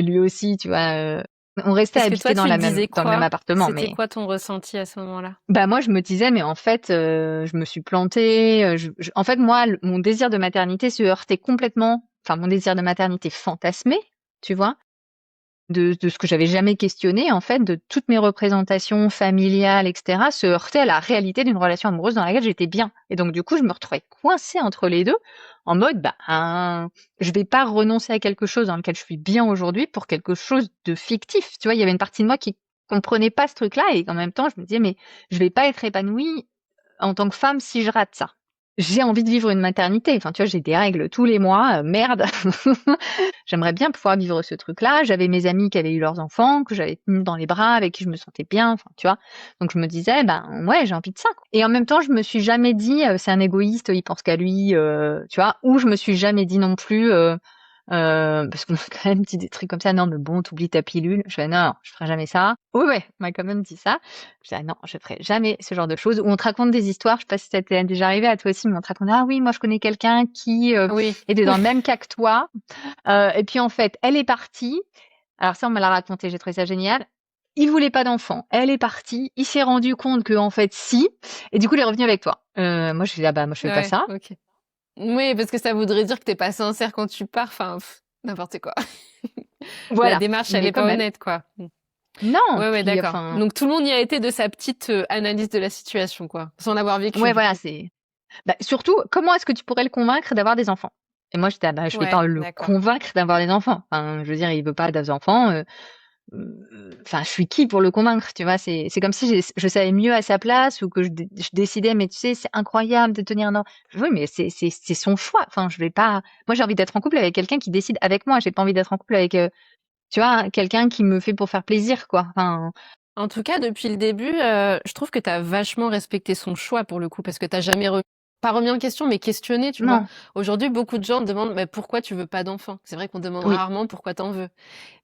Lui aussi, tu vois. On restait Parce que toi, habités tu te disais dans le même quoi? appartement, C'était mais quoi ton ressenti à ce moment-là? bah moi, je me disais, mais en fait, je me suis plantée. En fait, moi, mon désir de maternité se heurtait complètement. Enfin, mon désir de maternité fantasmé, tu vois, de ce que j'avais jamais questionné, en fait, de toutes mes représentations familiales, etc., se heurtaient à la réalité d'une relation amoureuse dans laquelle j'étais bien. Et donc, du coup, je me retrouvais coincée entre les deux, en mode, bah, je vais pas renoncer à quelque chose dans lequel je suis bien aujourd'hui pour quelque chose de fictif. Tu vois, il y avait une partie de moi qui comprenait pas ce truc-là, et en même temps, je me disais, mais je vais pas être épanouie en tant que femme si je rate ça. J'ai envie de vivre une maternité. Enfin, tu vois, j'ai des règles tous les mois. Merde. J'aimerais bien pouvoir vivre ce truc-là. J'avais mes amis qui avaient eu leurs enfants, que j'avais tenu dans les bras, avec qui je me sentais bien. Enfin, tu vois. Donc, je me disais, ben, ouais, j'ai envie de ça, quoi. Et en même temps, je me suis jamais dit, c'est un égoïste, il pense qu'à lui, tu vois. Ou je me suis jamais dit non plus, parce qu'on m'a quand même dit des trucs comme ça. Non, mais bon, t'oublies ta pilule. Je fais, non, je ferai jamais ça. Oui, ouais, on m'a quand même dit ça. Je dis, ah non, je ferai jamais ce genre de choses. Où on te raconte des histoires, je sais pas si ça t'est déjà arrivé à toi aussi, mais on te raconte, ah oui, moi je connais quelqu'un qui Oui, était dans le même cas que toi. Et puis en fait, elle est partie. Alors ça, on me l'a raconté, j'ai trouvé ça génial. Il voulait pas d'enfant. Elle est partie. Il s'est rendu compte que en fait, si. Et du coup, il est revenu avec toi. Moi, je dis, ah bah, moi, je fais pas ouais, ça. ok. Oui, parce que ça voudrait dire que t'es pas sincère quand tu pars. Enfin, n'importe quoi. La Voilà. démarche, elle Mais est quand pas même. honnête, quoi. Non. Ouais, ouais, Puis, d'accord. enfin, Donc tout le monde y a été de sa petite analyse de la situation, quoi, sans l'avoir vécu ouais, du voilà, coup. c'est. Bah, surtout, comment est-ce que tu pourrais le convaincre d'avoir des enfants? Et moi, j'étais, ah bah, je vais Ouais, pas le d'accord. convaincre d'avoir des enfants. Enfin, je veux dire, il veut pas des enfants. enfin, je suis qui pour le convaincre, tu vois? C'est comme si je savais mieux à sa place ou que je décidais, mais tu sais, c'est incroyable de tenir un enfant. Oui, mais c'est son choix. Enfin, je vais pas. Moi, j'ai envie d'être en couple avec quelqu'un qui décide avec moi. J'ai pas envie d'être en couple avec, tu vois, quelqu'un qui me fait pour faire plaisir, quoi. Enfin, En tout cas, depuis le début, je trouve que tu as vachement respecté son choix pour le coup, parce que tu jamais pas remis en question, mais questionné, tu vois. non, Aujourd'hui, beaucoup de gens demandent mais pourquoi tu veux pas d'enfant. C'est vrai qu'on demande oui, rarement pourquoi t'en veux.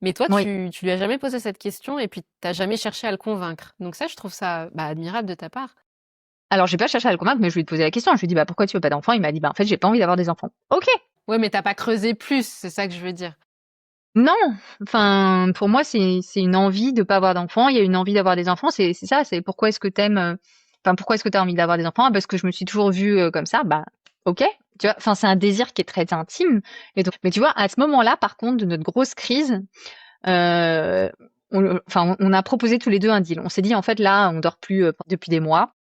Mais toi, oui. tu lui as jamais posé cette question et puis t'as jamais cherché à le convaincre. Donc ça, je trouve ça admirable de ta part. Alors, j'ai pas cherché à le convaincre, mais je lui ai posé la question. Je lui ai dit, bah, pourquoi tu veux pas d'enfant? Il m'a dit, bah, en fait, j'ai pas envie d'avoir des enfants. Ok. Ouais, mais t'as pas creusé plus, c'est ça que je veux dire. Non, enfin, pour moi, c'est une envie de pas avoir d'enfants. Il y a une envie d'avoir des enfants. C'est ça. C'est pourquoi est-ce que t'aimes, enfin, pourquoi est-ce que t'as envie d'avoir des enfants? Ah, parce que je me suis toujours vue comme ça. Bah, ok. Tu vois, enfin, c'est un désir qui est très intime. Et donc, mais tu vois, à ce moment-là, par contre, de notre grosse crise, euh, on a proposé tous les deux un deal. On s'est dit, en fait, là, on dort plus depuis des mois.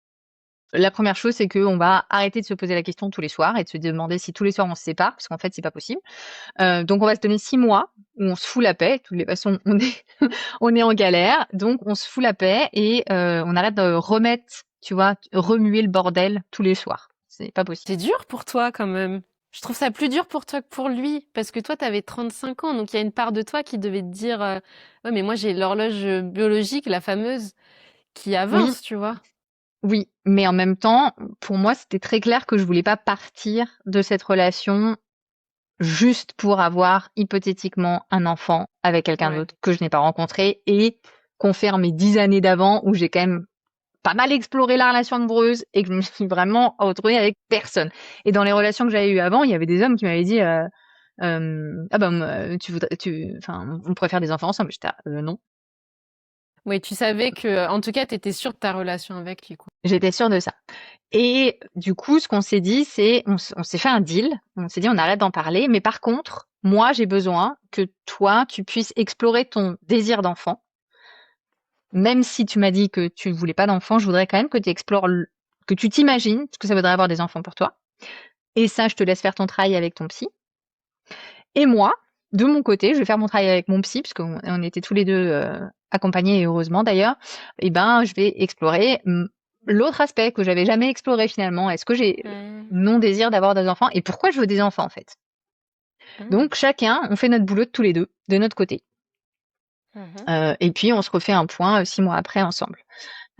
La première chose, c'est qu'on va arrêter de se poser la question tous les soirs et de se demander si tous les soirs on se sépare, parce qu'en fait, c'est pas possible. Donc, on va se donner 6 mois où on se fout la paix. De toutes les façons, on est en galère, donc on se fout la paix et on arrête de remettre, tu vois, remuer le bordel tous les soirs. C'est pas possible. C'est dur pour toi quand même. Je trouve ça plus dur pour toi que pour lui, parce que toi, t'avais 35 ans, donc il y a une part de toi qui devait te dire, ouais, mais moi j'ai l'horloge biologique, la fameuse, qui Oui, avance, tu vois. oui, mais en même temps, pour moi, c'était très clair que je voulais pas partir de cette relation juste pour avoir hypothétiquement un enfant avec quelqu'un Ouais. d'autre que je n'ai pas rencontré et qu'on fait mes 10 années d'avant où j'ai quand même pas mal exploré la relation amoureuse et que je me suis vraiment retrouvée avec personne. Et dans les relations que j'avais eues avant, il y avait des hommes qui m'avaient dit ah ben enfin on pourrait faire des enfants ensemble. J'étais non. Oui, tu savais que, en tout cas, t'étais sûre de ta relation avec lui, quoi. J'étais sûre de ça. Et du coup, ce qu'on s'est dit, c'est on s'est fait un deal. On s'est dit on arrête d'en parler, mais par contre, moi j'ai besoin que toi tu puisses explorer ton désir d'enfant. Même si tu m'as dit que tu ne voulais pas d'enfant, je voudrais quand même que tu explores, que tu t'imagines ce que ça voudrait avoir des enfants pour toi. Et ça, je te laisse faire ton travail avec ton psy. Et moi, de mon côté, je vais faire mon travail avec mon psy, parce qu'on était tous les deux accompagnés, et heureusement d'ailleurs. Et ben, je vais explorer l'autre aspect que j'avais jamais exploré finalement. Est-ce que j'ai Mmh. non désir d'avoir des enfants et pourquoi je veux des enfants en fait. Mmh. Donc chacun, on fait notre boulot de tous les deux, de notre côté. Mmh. Et puis on se refait un point 6 mois après ensemble.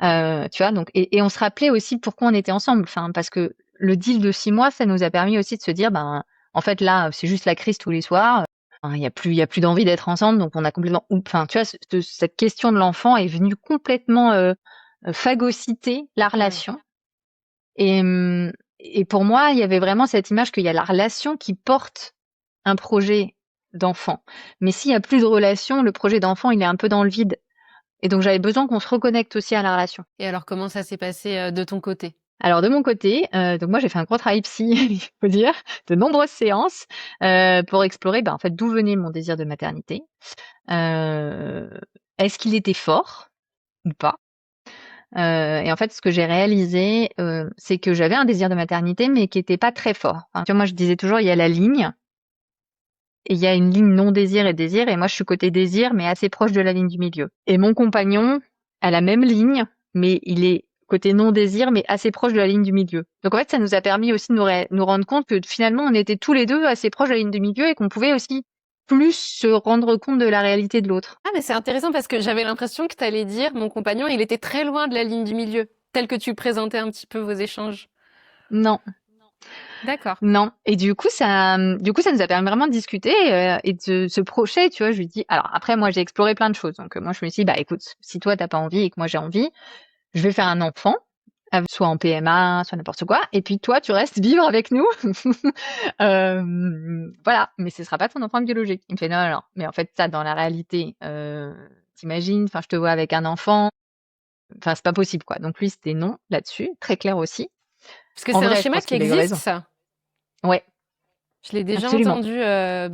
Tu vois, donc et on se rappelait aussi pourquoi on était ensemble. Enfin, parce que le deal de 6 mois, ça nous a permis aussi de se dire, ben, en fait, là, c'est juste la crise tous les soirs. Enfin, il y a plus d'envie d'être ensemble, donc on a complètement, enfin, tu vois, cette question de l'enfant est venue complètement phagocyter la Ouais. relation. Et pour moi, il y avait vraiment cette image qu'il y a la relation qui porte un projet d'enfant. Mais s'il y a plus de relation, le projet d'enfant, il est un peu dans le vide. Et donc j'avais besoin qu'on se reconnecte aussi à la relation. Et alors, comment ça s'est passé, de ton côté? Alors de mon côté, donc moi j'ai fait un gros travail psy, il faut dire, de nombreuses séances pour explorer, en fait, d'où venait mon désir de maternité. Heu, Est-ce qu'il était fort ou pas? Et en fait, ce que j'ai réalisé, c'est que j'avais un désir de maternité, mais qui était pas très fort. Enfin, tu vois, moi je disais toujours: «Il y a la ligne et il y a une ligne non désir et désir» et moi je suis côté désir, mais assez proche de la ligne du milieu. Et mon compagnon a la même ligne, mais il est côté non-désir, mais assez proche de la ligne du milieu. Donc en fait, ça nous a permis aussi de nous rendre compte que finalement, on était tous les deux assez proches de la ligne du milieu et qu'on pouvait aussi plus se rendre compte de la réalité de l'autre. Ah, mais c'est intéressant parce que j'avais l'impression que tu allais dire: «Mon compagnon, il était très loin de la ligne du milieu», tel que tu présentais un petit peu vos échanges. Non, D'accord. non. Et du coup, ça nous a permis vraiment de discuter et de se projeter, tu vois. Je lui dis, alors après, moi, j'ai exploré plein de choses. Donc moi, je me suis dit, bah écoute, si toi, t'as pas envie et que moi, j'ai envie, je vais faire un enfant, soit en PMA, soit n'importe quoi. Et puis toi, tu restes vivre avec nous. Voilà, mais ce sera pas ton enfant biologique. Il me fait: «Non, non, non, mais en fait, ça, dans la réalité, tu enfin, je te vois avec un enfant, enfin, c'est pas possible, quoi». Donc lui, c'était non là-dessus, très clair aussi. Parce que En c'est un vrai, je schéma pense qui qu'il a eu existe, raison. ça. Ouais, Je l'ai déjà absolument. entendu,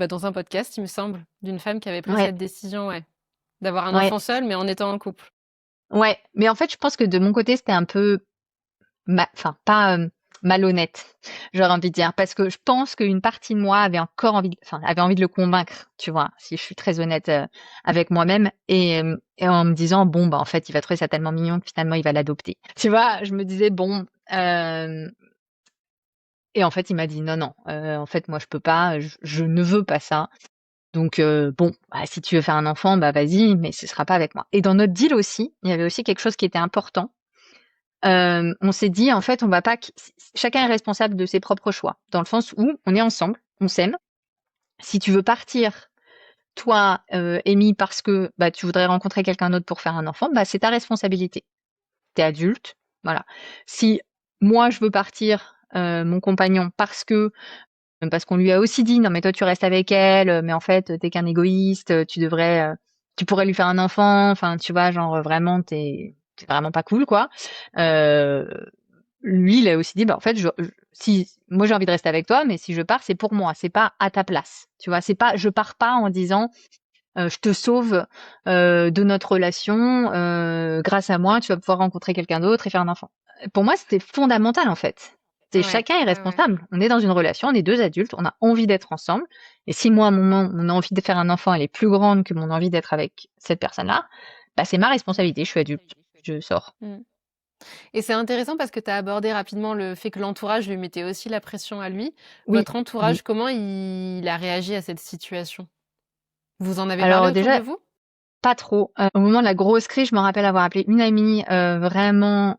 dans un podcast, il me semble, d'une femme qui avait pris Ouais, cette décision, ouais, d'avoir un ouais, enfant seul, mais en étant en couple. ouais. Mais en fait, je pense que de mon côté, c'était un peu enfin, pas, malhonnête, j'aurais envie de dire, parce que je pense qu'une partie de moi avait encore envie, avait envie de le convaincre, tu vois, si je suis très honnête avec moi-même, et en me disant bon bah en fait il va trouver ça tellement mignon que finalement il va l'adopter. Tu vois, je me disais bon, et en fait il m'a dit non non, en fait moi je peux pas, je ne veux pas ça. Donc bon, bah, si tu veux faire un enfant, bah vas-y, mais ce sera pas avec moi. Et dans notre deal aussi, il y avait aussi quelque chose qui était important. On s'est dit en fait, on va pas, chacun est responsable de ses propres choix, dans le sens où on est ensemble, on s'aime. Si tu veux partir, toi, Amy, parce que bah tu voudrais rencontrer quelqu'un d'autre pour faire un enfant, bah c'est ta responsabilité. T'es adulte, voilà. Si moi je veux partir, mon compagnon, parce qu'on lui a aussi dit non mais toi tu restes avec elle, mais en fait t'es qu'un égoïste, tu pourrais lui faire un enfant, enfin tu vois genre vraiment t'es vraiment pas cool quoi. Euh, Lui il a aussi dit bah en fait si moi j'ai envie de rester avec toi, mais si je pars c'est pour moi, c'est pas à ta place, tu vois, c'est pas je pars pas en disant je te sauve de notre relation, grâce à moi tu vas pouvoir rencontrer quelqu'un d'autre et faire un enfant. Pour moi c'était fondamental en fait. C'est Ouais, chacun est ouais, ouais. responsable. On est dans une relation, on est deux adultes, on a envie d'être ensemble. Et si moi, mon envie de faire un enfant, elle est plus grande que mon envie d'être avec cette personne-là, bah c'est ma responsabilité. Je suis adulte, je sors. Mmh. Et c'est intéressant parce que tu as abordé rapidement le fait que l'entourage lui mettait aussi la pression à lui. Oui, Votre entourage, oui. comment il a réagi à cette situation? Vous en avez parlé Alors autour de déjà, vous? pas trop. Au moment de la grosse crise, je me rappelle avoir appelé une amie vraiment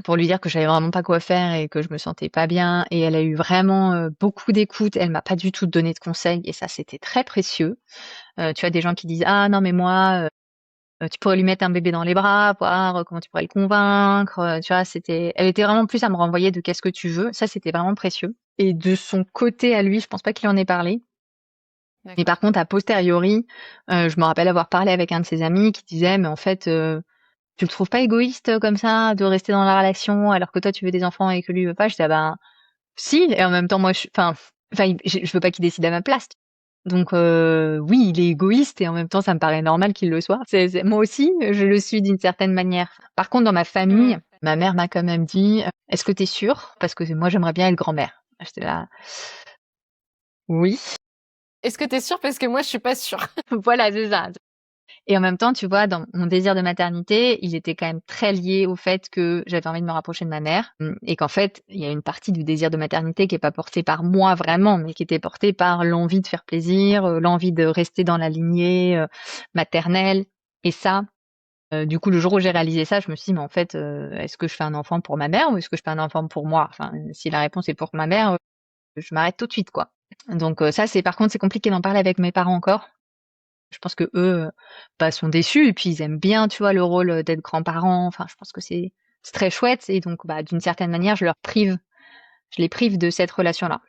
pour lui dire que j'avais vraiment pas quoi faire et que je me sentais pas bien. Et elle a eu vraiment beaucoup d'écoute. Elle m'a pas du tout donné de conseils et ça, c'était très précieux. Tu as des gens qui disent ah non mais moi tu pourrais lui mettre un bébé dans les bras, voir comment tu pourrais le convaincre. Tu vois, elle était vraiment plus à me renvoyer de qu'est-ce que tu veux. Ça, c'était vraiment précieux. Et de son côté à lui, je pense pas qu'il en ait parlé. Mais par D'accord. contre, a posteriori, je me rappelle avoir parlé avec un de ses amis qui disait, mais en fait, tu le trouves pas égoïste comme ça de rester dans la relation alors que toi tu veux des enfants et que lui veut pas? Je dis ah ben si. Et en même temps, moi, je veux pas qu'il décide à ma place. Donc oui, il est égoïste et en même temps, ça me paraît normal qu'il le soit. Moi aussi, je le suis d'une certaine manière. Par contre, dans ma famille, Mmh. ma mère m'a quand même dit, est-ce que t'es sûre? Parce que moi, j'aimerais bien être grand-mère. J'étais là, oui, Est-ce que tu es sûre? Parce que moi, je suis pas sûre. voilà, c'est ça. Et en même temps, tu vois, dans mon désir de maternité, il était quand même très lié au fait que j'avais envie de me rapprocher de ma mère et qu'en fait, il y a une partie du désir de maternité qui est pas portée par moi vraiment, mais qui était portée par l'envie de faire plaisir, l'envie de rester dans la lignée maternelle. Et ça, du coup, le jour où j'ai réalisé ça, je me suis dit, mais en fait, est-ce que je fais un enfant pour ma mère ou est-ce que je fais un enfant pour moi? Enfin, si la réponse est pour ma mère, je m'arrête tout de suite, quoi. Donc ça, par contre, c'est compliqué d'en parler avec mes parents encore. Je pense que eux, bah, sont déçus et puis ils aiment bien, tu vois, le rôle d'être grands-parents. Enfin, je pense que c'est très chouette et donc, bah, d'une certaine manière, je les prive de cette relation-là.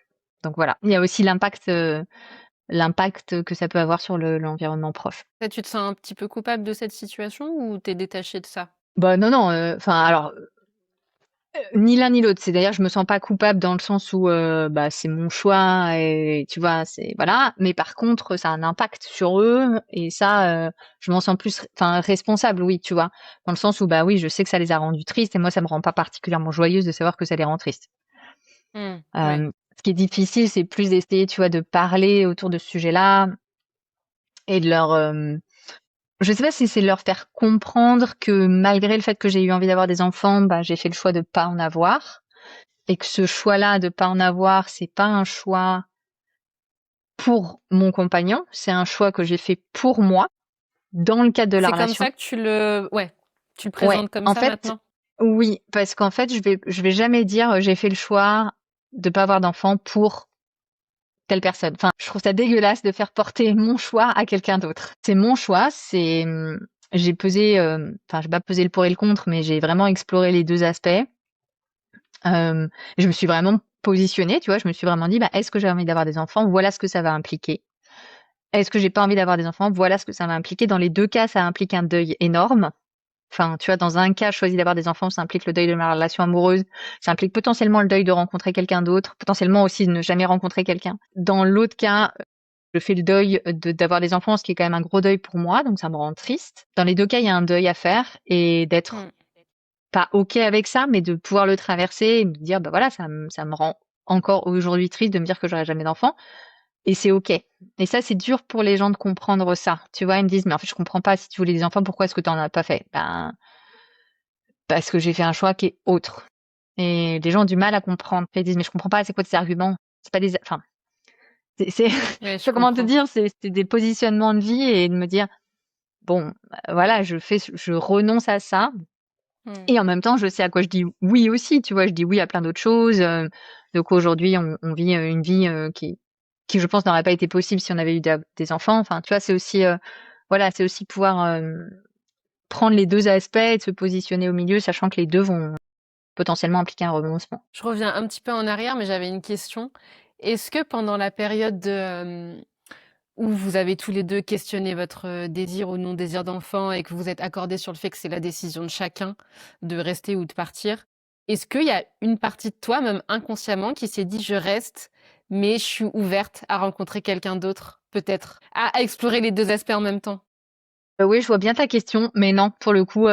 Donc voilà. Il y a aussi l'impact que ça peut avoir sur l'environnement proche. Toi, tu te sens un petit peu coupable de cette situation ou tu es détachée de ça? Bah non, non. Enfin, alors ni l'un ni l'autre. C'est d'ailleurs, je me sens pas coupable dans le sens où bah c'est mon choix et tu vois, c'est voilà. Mais par contre, ça a un impact sur eux et ça, je m'en sens plus, enfin responsable, oui, tu vois, dans le sens où bah oui, je sais que ça les a rendus tristes et moi, ça me rend pas particulièrement joyeuse de savoir que ça les rend tristes. Mmh. Ouais. Ce qui est difficile, c'est plus d'essayer, tu vois, de parler autour de ce sujet-là et de leur, je sais pas si c'est leur faire comprendre que malgré le fait que j'ai eu envie d'avoir des enfants, bah j'ai fait le choix de pas en avoir. Et que ce choix-là de pas en avoir, c'est pas un choix pour mon compagnon, c'est un choix que j'ai fait pour moi, dans le cadre de la C'est comme relation. ça que tu le Ouais, présentes comme en ça fait, maintenant? oui, parce qu'en fait, je vais jamais dire j'ai fait le choix de pas avoir d'enfant pour telle personne. Enfin, je trouve ça dégueulasse de faire porter mon choix à quelqu'un d'autre. C'est mon choix, j'ai pesé, enfin, j'ai pas pesé le pour et le contre, mais j'ai vraiment exploré les deux aspects. Je me suis vraiment positionnée, tu vois, je me suis vraiment dit, bah, est-ce que j'ai envie d'avoir des enfants? Voilà ce que ça va impliquer. Est-ce que j'ai pas envie d'avoir des enfants? Voilà ce que ça va impliquer. Dans les deux cas, ça implique un deuil énorme. Enfin, tu vois, dans un cas, je choisis d'avoir des enfants, ça implique le deuil de ma relation amoureuse, ça implique potentiellement le deuil de rencontrer quelqu'un d'autre, potentiellement aussi de ne jamais rencontrer quelqu'un. Dans l'autre cas, je fais le deuil d'avoir des enfants, ce qui est quand même un gros deuil pour moi, donc ça me rend triste. Dans les deux cas, il y a un deuil à faire et d'être Mmh. pas OK avec ça, mais de pouvoir le traverser et me dire, bah voilà, ça me rend encore aujourd'hui triste de me dire que j'aurai jamais d'enfant. Et c'est OK. Et ça, c'est dur pour les gens de comprendre ça. Tu vois, ils me disent, mais en fait, je comprends pas. Si tu voulais des enfants, pourquoi est-ce que tu en as pas fait? Ben, parce que j'ai fait un choix qui est autre. Et les gens ont du mal à comprendre. Ils disent, mais je comprends pas, c'est quoi tes arguments? C'est pas des, enfin, c'est, je Ouais, sais je pas comment te comprends. dire, c'est des positionnements de vie et de me dire, bon, voilà, je renonce à ça. Mmh. Et en même temps, je sais à quoi je dis oui aussi, tu vois, je dis oui à plein d'autres choses. Donc aujourd'hui, on vit une vie qui, je pense, n'aurait pas été possible si on avait eu des enfants. Enfin, tu vois, c'est aussi, voilà, c'est aussi pouvoir prendre les deux aspects et de se positionner au milieu, sachant que les deux vont potentiellement impliquer un renoncement. Je reviens un petit peu en arrière, mais j'avais une question. Est-ce que pendant la période où vous avez tous les deux questionné votre désir ou non-désir d'enfant et que vous êtes accordés sur le fait que c'est la décision de chacun de rester ou de partir, est-ce qu'il y a une partie de toi, même inconsciemment, qui s'est dit je reste, mais je suis ouverte à rencontrer quelqu'un d'autre, peut-être, à explorer les deux aspects en même temps? Oui, je vois bien ta question, mais non, pour le coup,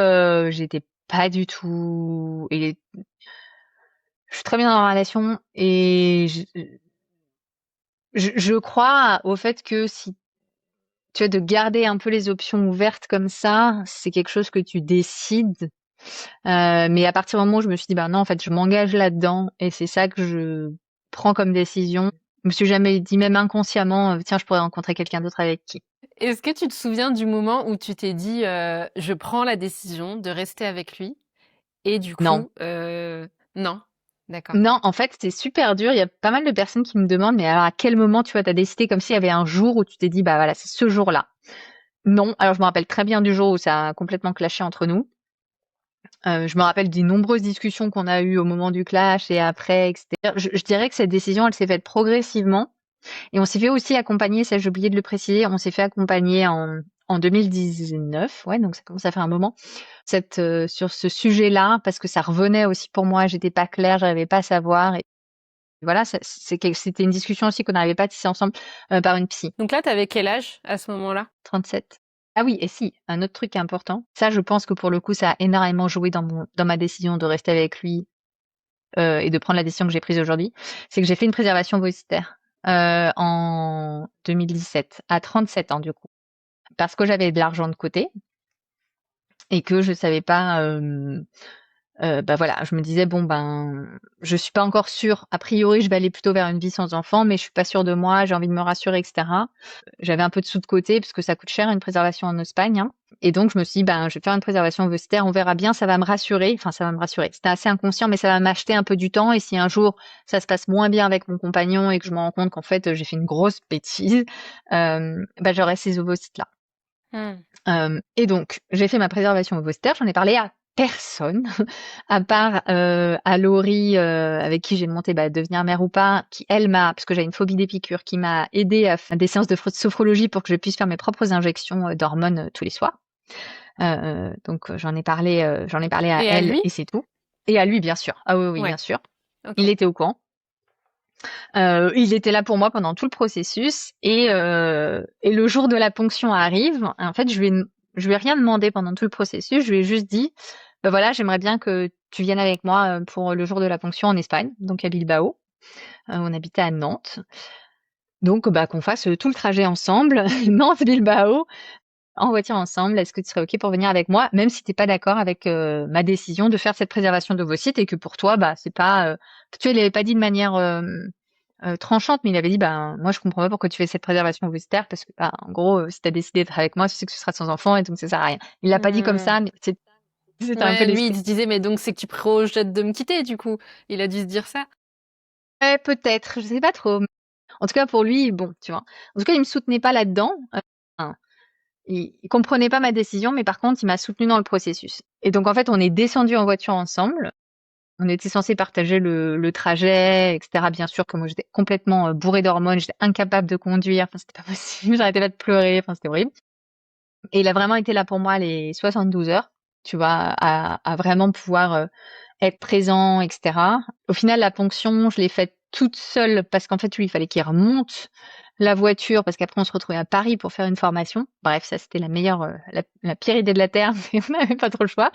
j'étais pas du tout. Et je suis très bien dans la relation et je crois au fait que si tu vois, de garder un peu les options ouvertes comme ça, c'est quelque chose que tu décides. Mais à partir du moment où je me suis dit, bah non, en fait, je m'engage là-dedans et c'est ça que je prends comme décision. Je me suis jamais dit, même inconsciemment, tiens, je pourrais rencontrer quelqu'un d'autre avec qui. Est-ce que tu te souviens du moment où tu t'es dit je prends la décision de rester avec lui et du Non. coup, non, d'accord. Non, en fait, c'est super dur. Il y a pas mal de personnes qui me demandent, mais alors à quel moment tu vois, t'as décidé comme s'il y avait un jour où tu t'es dit, bah voilà, c'est ce jour-là. Non. Alors je me rappelle très bien du jour où ça a complètement clashé entre nous. Je me rappelle des nombreuses discussions qu'on a eues au moment du clash et après, etc. Je dirais que cette décision, elle s'est faite progressivement. Et on s'est fait aussi accompagner, ça j'ai oublié de le préciser, on s'est fait accompagner en 2019, ouais, donc ça commence à faire un moment, sur ce sujet-là, parce que ça revenait aussi pour moi, j'étais pas claire, j'arrivais pas à savoir. Et voilà, c'était une discussion aussi qu'on n'arrivait pas à tisser ensemble par une psy. Donc là, tu avais quel âge à ce moment-là? 37. Ah oui, et si, un autre truc important, ça je pense que pour le coup, ça a énormément joué dans ma décision de rester avec lui et de prendre la décision que j'ai prise aujourd'hui, c'est que j'ai fait une préservation ovocytaire en 2017, à 37 ans du coup, parce que j'avais de l'argent de côté et que je savais pas. Bah voilà, je me disais bon ben, je suis pas encore sûre. A priori, je vais aller plutôt vers une vie sans enfant, mais je suis pas sûre de moi. J'ai envie de me rassurer, etc. J'avais un peu de sous de côté parce que ça coûte cher une préservation en Espagne, hein. Et donc je me suis dit ben, je vais faire une préservation ovocytaire. On verra bien, ça va me rassurer. Enfin, ça va me rassurer. C'était assez inconscient, mais ça va m'acheter un peu du temps. Et si un jour ça se passe moins bien avec mon compagnon et que je me rends compte qu'en fait j'ai fait une grosse bêtise, bah j'aurai ces ovocytes là. Hmm. Et donc, j'ai fait ma préservation ovocytaire, j'en ai parlé à personne, à part à Laurie, avec qui j'ai monté bah, devenir mère ou pas, qui elle m'a, parce que j'ai une phobie des piqûres, qui m'a aidé à faire des séances de sophrologie pour que je puisse faire mes propres injections d'hormones tous les soirs. Donc j'en ai parlé à Et à elle lui? et c'est tout. Et à lui, bien sûr. Ah oui, oui, bien Ouais, sûr. Il ok. était au courant. Il était là pour moi pendant tout le processus et le jour de la ponction arrive. En fait, je lui ai rien demandé pendant tout le processus. Je lui ai juste dit, bah voilà, j'aimerais bien que tu viennes avec moi pour le jour de la ponction en Espagne, donc à Bilbao. On habitait à Nantes, donc bah qu'on fasse tout le trajet ensemble, Nantes-Bilbao, en voiture ensemble. Est-ce que tu serais ok pour venir avec moi, même si t'es pas d'accord avec ma décision de faire cette préservation d'ovocytes et que pour toi, bah c'est pas, tu vois, il avait pas dit de manière tranchante, mais il avait dit, ben, moi, je comprends pas pourquoi tu fais cette préservation ovocytaire, parce que, bah, en gros, si t'as décidé d'être avec moi, tu sais que ce sera sans enfant, et donc ça sert à rien. Il l'a pas dit comme Hmm. ça, mais c'était un peu Ouais, lui, l'esprit. il se disait, mais donc c'est que tu projettes de me quitter, du coup. Il a dû se dire ça. Ouais, peut-être, je sais pas trop. En tout cas, pour lui, bon, tu vois. En tout cas, il me soutenait pas là-dedans. Enfin, il comprenait pas ma décision, mais par contre, il m'a soutenu dans le processus. Et donc, en fait, on est descendu en voiture ensemble. On était censé partager le trajet, etc. Bien sûr que moi, j'étais complètement bourrée d'hormones, j'étais incapable de conduire. Enfin, c'était pas possible. J'arrêtais pas de pleurer. Enfin, c'était horrible. Et il a vraiment été là pour moi les 72 heures, tu vois, à vraiment pouvoir être présent, etc. Au final, la ponction, je l'ai faite toute seule parce qu'en fait, lui, il fallait qu'il remonte la voiture, parce qu'après on se retrouvait à Paris pour faire une formation. Bref, ça c'était la pire idée de la terre, mais on n'avait pas trop le choix.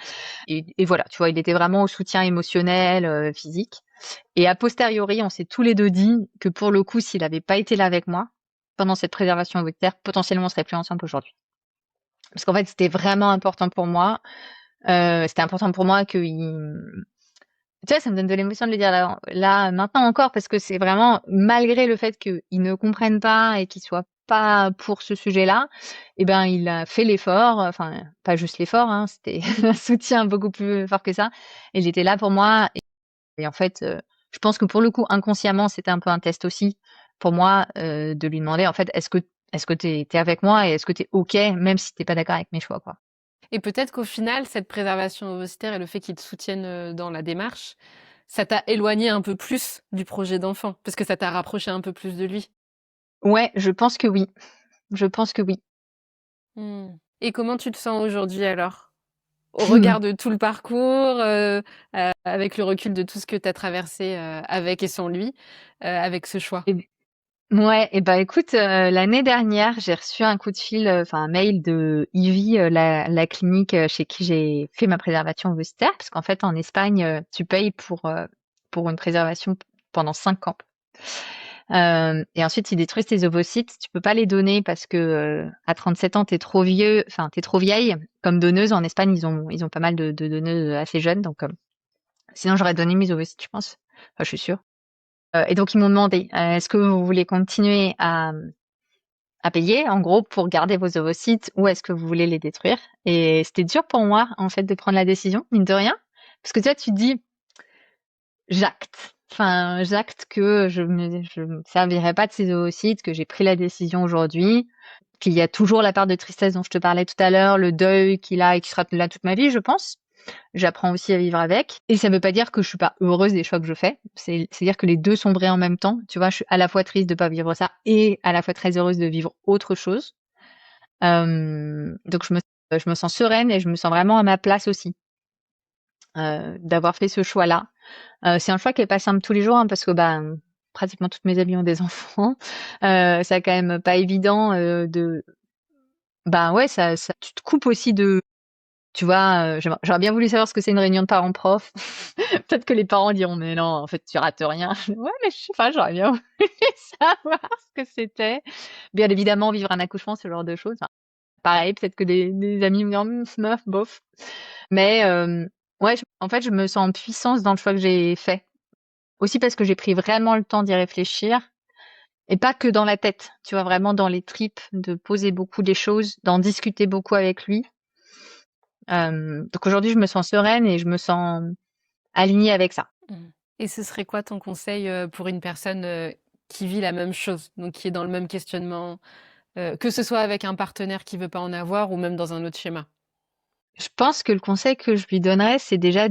Et voilà, tu vois, il était vraiment au soutien émotionnel, physique. Et a posteriori, on s'est tous les deux dit que pour le coup, s'il avait pas été là avec moi pendant cette préservation volontaire, potentiellement on serait plus ensemble aujourd'hui. Parce qu'en fait, c'était vraiment important pour moi. C'était important pour moi tu vois, ça me donne de l'émotion de le dire là, maintenant encore, parce que c'est vraiment, malgré le fait qu'ils ne comprennent pas et qu'ils soient pas pour ce sujet-là, eh ben, il a fait l'effort, enfin, pas juste l'effort, hein, c'était un soutien beaucoup plus fort que ça. Et il était là pour moi. Et en fait, je pense que pour le coup, inconsciemment, c'était un peu un test aussi pour moi, de lui demander, en fait, est-ce que t'es avec moi et est-ce que t'es OK, même si t'es pas d'accord avec mes choix, quoi. Et peut-être qu'au final, cette préservation ovocytaire et le fait qu'il te soutienne dans la démarche, ça t'a éloigné un peu plus du projet d'enfant, parce que ça t'a rapproché un peu plus de lui. Ouais, je pense que oui. Je pense que oui. Hmm. Et comment tu te sens aujourd'hui alors? Au regard de tout le parcours, avec le recul de tout ce que tu as traversé avec et sans lui, avec ce choix. Et ouais, et bah écoute, l'année dernière, j'ai reçu un coup de fil, enfin un mail de Ivy, la clinique chez qui j'ai fait ma préservation ovocytaire, parce qu'en fait en Espagne, tu payes pour une préservation pendant 5 ans. Et ensuite, ils détruisent tes ovocytes. Tu peux pas les donner parce que à 37 ans, t'es trop vieux, enfin t'es trop vieille. Comme donneuse en Espagne, ils ont pas mal de donneuses assez jeunes, donc sinon j'aurais donné mes ovocytes, je pense. Enfin, je suis sûre. Et donc ils m'ont demandé, est-ce que vous voulez continuer à payer, en gros, pour garder vos ovocytes, ou est-ce que vous voulez les détruire? Et c'était dur pour moi, en fait, de prendre la décision, mine de rien, parce que tu vois, tu te dis, j'acte. Enfin, j'acte que je me servirai pas de ces ovocytes, que j'ai pris la décision aujourd'hui, qu'il y a toujours la part de tristesse dont je te parlais tout à l'heure, le deuil qu'il a et qui sera là toute ma vie, je pense. J'apprends aussi à vivre avec. Et ça veut pas dire que je suis pas heureuse des choix que je fais. C'est dire que les deux sont vrais en même temps. Tu vois, je suis à la fois triste de pas vivre ça et à la fois très heureuse de vivre autre chose. Donc je me sens sereine et je me sens vraiment à ma place aussi, d'avoir fait ce choix-là. C'est un choix qui est pas simple tous les jours, hein, parce que bah, pratiquement toutes mes amies ont des enfants. C'est quand même pas évident, bah ouais, ça, tu te coupes aussi de, tu vois, j'aurais bien voulu savoir ce que c'est une réunion de parents-prof. Peut-être que les parents diront, mais non, en fait, tu rates rien. Ouais, mais je sais pas, j'aurais bien voulu savoir ce que c'était. Bien évidemment, vivre un accouchement, ce genre de choses. Enfin, pareil, peut-être que des amis me diront, meuf, bof. Mais ouais, en fait, je me sens en puissance dans le choix que j'ai fait. Aussi parce que j'ai pris vraiment le temps d'y réfléchir. Et pas que dans la tête, tu vois, vraiment dans les tripes, de poser beaucoup des choses, d'en discuter beaucoup avec lui. Donc aujourd'hui, je me sens sereine et je me sens alignée avec ça. Mmh. Et ce serait quoi ton conseil pour une personne qui vit la même chose, donc qui est dans le même questionnement, que ce soit avec un partenaire qui veut pas en avoir ou même dans un autre schéma? Je pense que le conseil que je lui donnerais, c'est déjà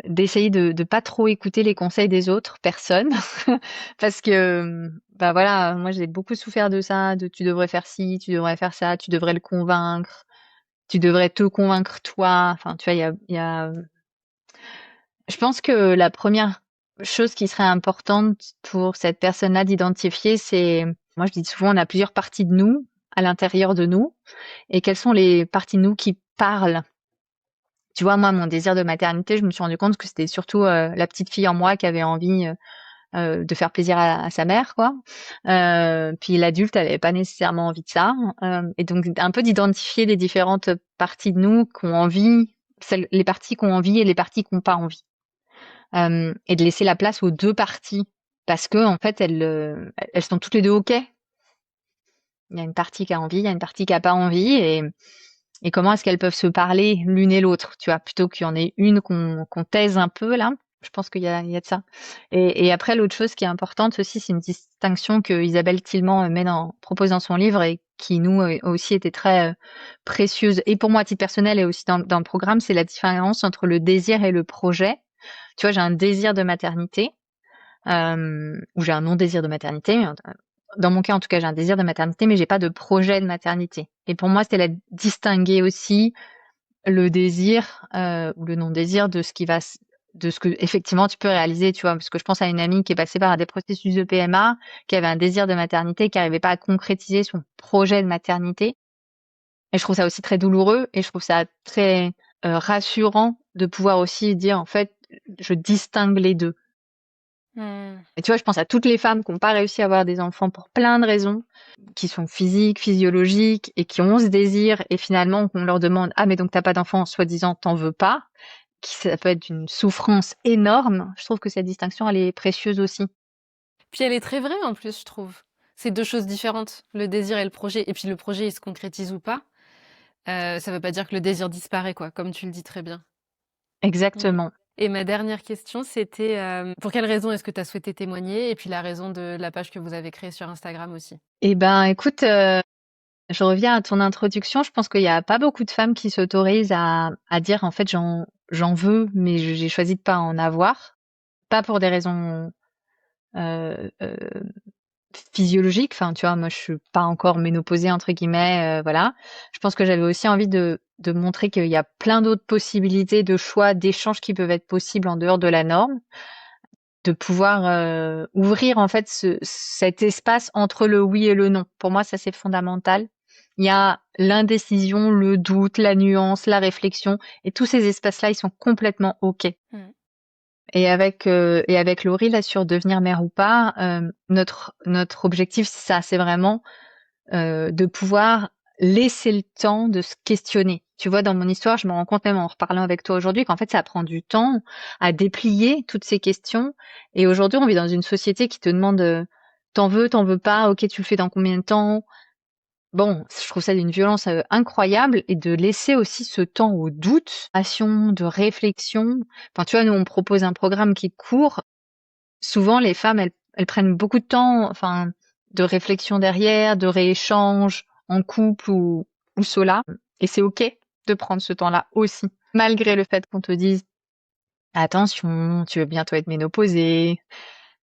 d'essayer de pas trop écouter les conseils des autres personnes, parce que bah voilà, moi j'ai beaucoup souffert de ça, de tu devrais faire ci, tu devrais faire ça, tu devrais le convaincre, tu devrais te convaincre toi. Enfin, tu vois, il y a je pense que la première chose qui serait importante pour cette personne-là d'identifier, c'est, moi je dis souvent, on a plusieurs parties de nous à l'intérieur de nous, et quelles sont les parties de nous qui parlent. Tu vois, moi, mon désir de maternité, je me suis rendu compte que c'était surtout la petite fille en moi qui avait envie de faire plaisir à sa mère, quoi. Puis l'adulte, elle avait pas nécessairement envie de ça. Et donc, un peu d'identifier les différentes parties de nous qui ont envie, les parties qui ont envie et les parties qui n'ont pas envie. Et de laisser la place aux deux parties. Parce que, en fait, elles sont toutes les deux OK. Il y a une partie qui a envie, il y a une partie qui a pas envie. Et comment est-ce qu'elles peuvent se parler l'une et l'autre, tu vois, plutôt qu'il y en ait une qu'on taise un peu, là. Je pense qu'il y a de ça. Et après, l'autre chose qui est importante aussi, c'est une distinction que Isabelle Tillman propose dans son livre et qui nous aussi était très précieuse, et pour moi à titre personnel et aussi dans le programme, c'est la différence entre le désir et le projet. Tu vois, j'ai un désir de maternité, ou j'ai un non-désir de maternité. Dans mon cas, en tout cas, j'ai un désir de maternité, mais j'ai pas de projet de maternité. Et pour moi, c'était la distinguer aussi le désir ou le non-désir de ce qui va de ce que effectivement tu peux réaliser, tu vois. Parce que je pense à une amie qui est passée par des processus de PMA, qui avait un désir de maternité, qui n'arrivait pas à concrétiser son projet de maternité. Et je trouve ça aussi très douloureux et je trouve ça très rassurant de pouvoir aussi dire, en fait, je distingue les deux. Mmh. Et tu vois, je pense à toutes les femmes qui n'ont pas réussi à avoir des enfants pour plein de raisons, qui sont physiques, physiologiques, et qui ont ce désir, et finalement, on leur demande, ah, mais donc t'as pas d'enfant, soi-disant, t'en veux pas, ça peut être une souffrance énorme. Je trouve que cette distinction, elle est précieuse aussi. Puis elle est très vraie en plus, je trouve. C'est 2 choses différentes, le désir et le projet. Et puis le projet, il se concrétise ou pas, ça veut pas dire que le désir disparaît, quoi, comme tu le dis très bien. Mmh. Exactement. Et ma dernière question, c'était, pour quelle raison est-ce que tu as souhaité témoigner? Et puis la raison de la page que vous avez créée sur Instagram aussi. Eh ben, écoute, je reviens à ton introduction. Je pense qu'il y a pas beaucoup de femmes qui s'autorisent à dire, en fait, j'en veux, mais j'ai choisi de pas en avoir. Pas pour des raisons euh, euh, physiologiques. Enfin, tu vois, moi, je suis pas encore ménopausée, entre guillemets, voilà. Je pense que j'avais aussi envie de montrer qu'il y a plein d'autres possibilités de choix, d'échanges qui peuvent être possibles en dehors de la norme, de pouvoir ouvrir, en fait, cet espace entre le oui et le non. Pour moi, ça, c'est fondamental. Il y a l'indécision, le doute, la nuance, la réflexion, et tous ces espaces-là, ils sont complètement OK. Mmh. Et avec Laurie, là, sur devenir mère ou pas, notre objectif, c'est ça, c'est vraiment de pouvoir laisser le temps de se questionner. Tu vois, dans mon histoire, je me rends compte même en reparlant avec toi aujourd'hui qu'en fait, ça prend du temps à déplier toutes ces questions. Et aujourd'hui, on vit dans une société qui te demande t'en veux pas, ok, tu le fais dans combien de temps? Bon, je trouve ça d'une violence incroyable et de laisser aussi ce temps au doute, de réflexion. Enfin, tu vois, nous, on propose un programme qui est court. Souvent, les femmes, elles prennent beaucoup de temps, enfin, de réflexion derrière, de rééchange en couple ou cela. Et c'est OK de prendre ce temps-là aussi, malgré le fait qu'on te dise attention, tu vas bientôt être ménopausée,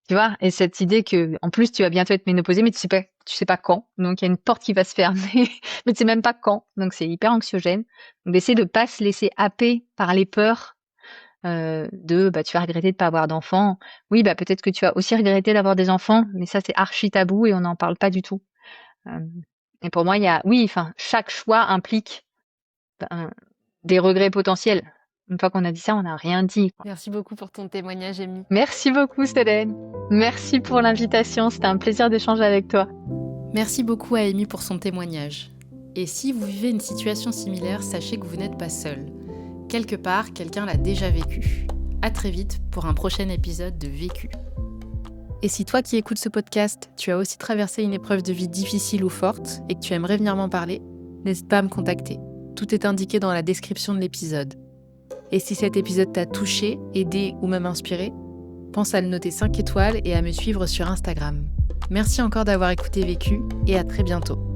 tu vois, et cette idée que, en plus, tu vas bientôt être ménopausée, mais tu sais pas quand. Donc, il y a une porte qui va se fermer, mais tu sais même pas quand. Donc, c'est hyper anxiogène. Donc, d'essayer de pas se laisser happer par les peurs, bah, tu vas regretter de pas avoir d'enfants. Oui, bah, peut-être que tu vas aussi regretter d'avoir des enfants, mais ça, c'est archi tabou et on n'en parle pas du tout. Euh, et pour moi, enfin, chaque choix implique, ben, des regrets potentiels. Une fois qu'on a dit ça, on n'a rien dit, quoi. Merci beaucoup pour ton témoignage, Amy. Merci beaucoup, Célène. Merci pour l'invitation. C'était un plaisir d'échanger avec toi. Merci beaucoup à Amy pour son témoignage. Et si vous vivez une situation similaire, sachez que vous n'êtes pas seul. Quelque part, quelqu'un l'a déjà vécu. À très vite pour un prochain épisode de Vécu. Et si toi qui écoutes ce podcast, tu as aussi traversé une épreuve de vie difficile ou forte et que tu aimerais venir m'en parler, n'hésite pas à me contacter. Tout est indiqué dans la description de l'épisode. Et si cet épisode t'a touché, aidé ou même inspiré, pense à le noter 5 étoiles et à me suivre sur Instagram. Merci encore d'avoir écouté Vécu et à très bientôt.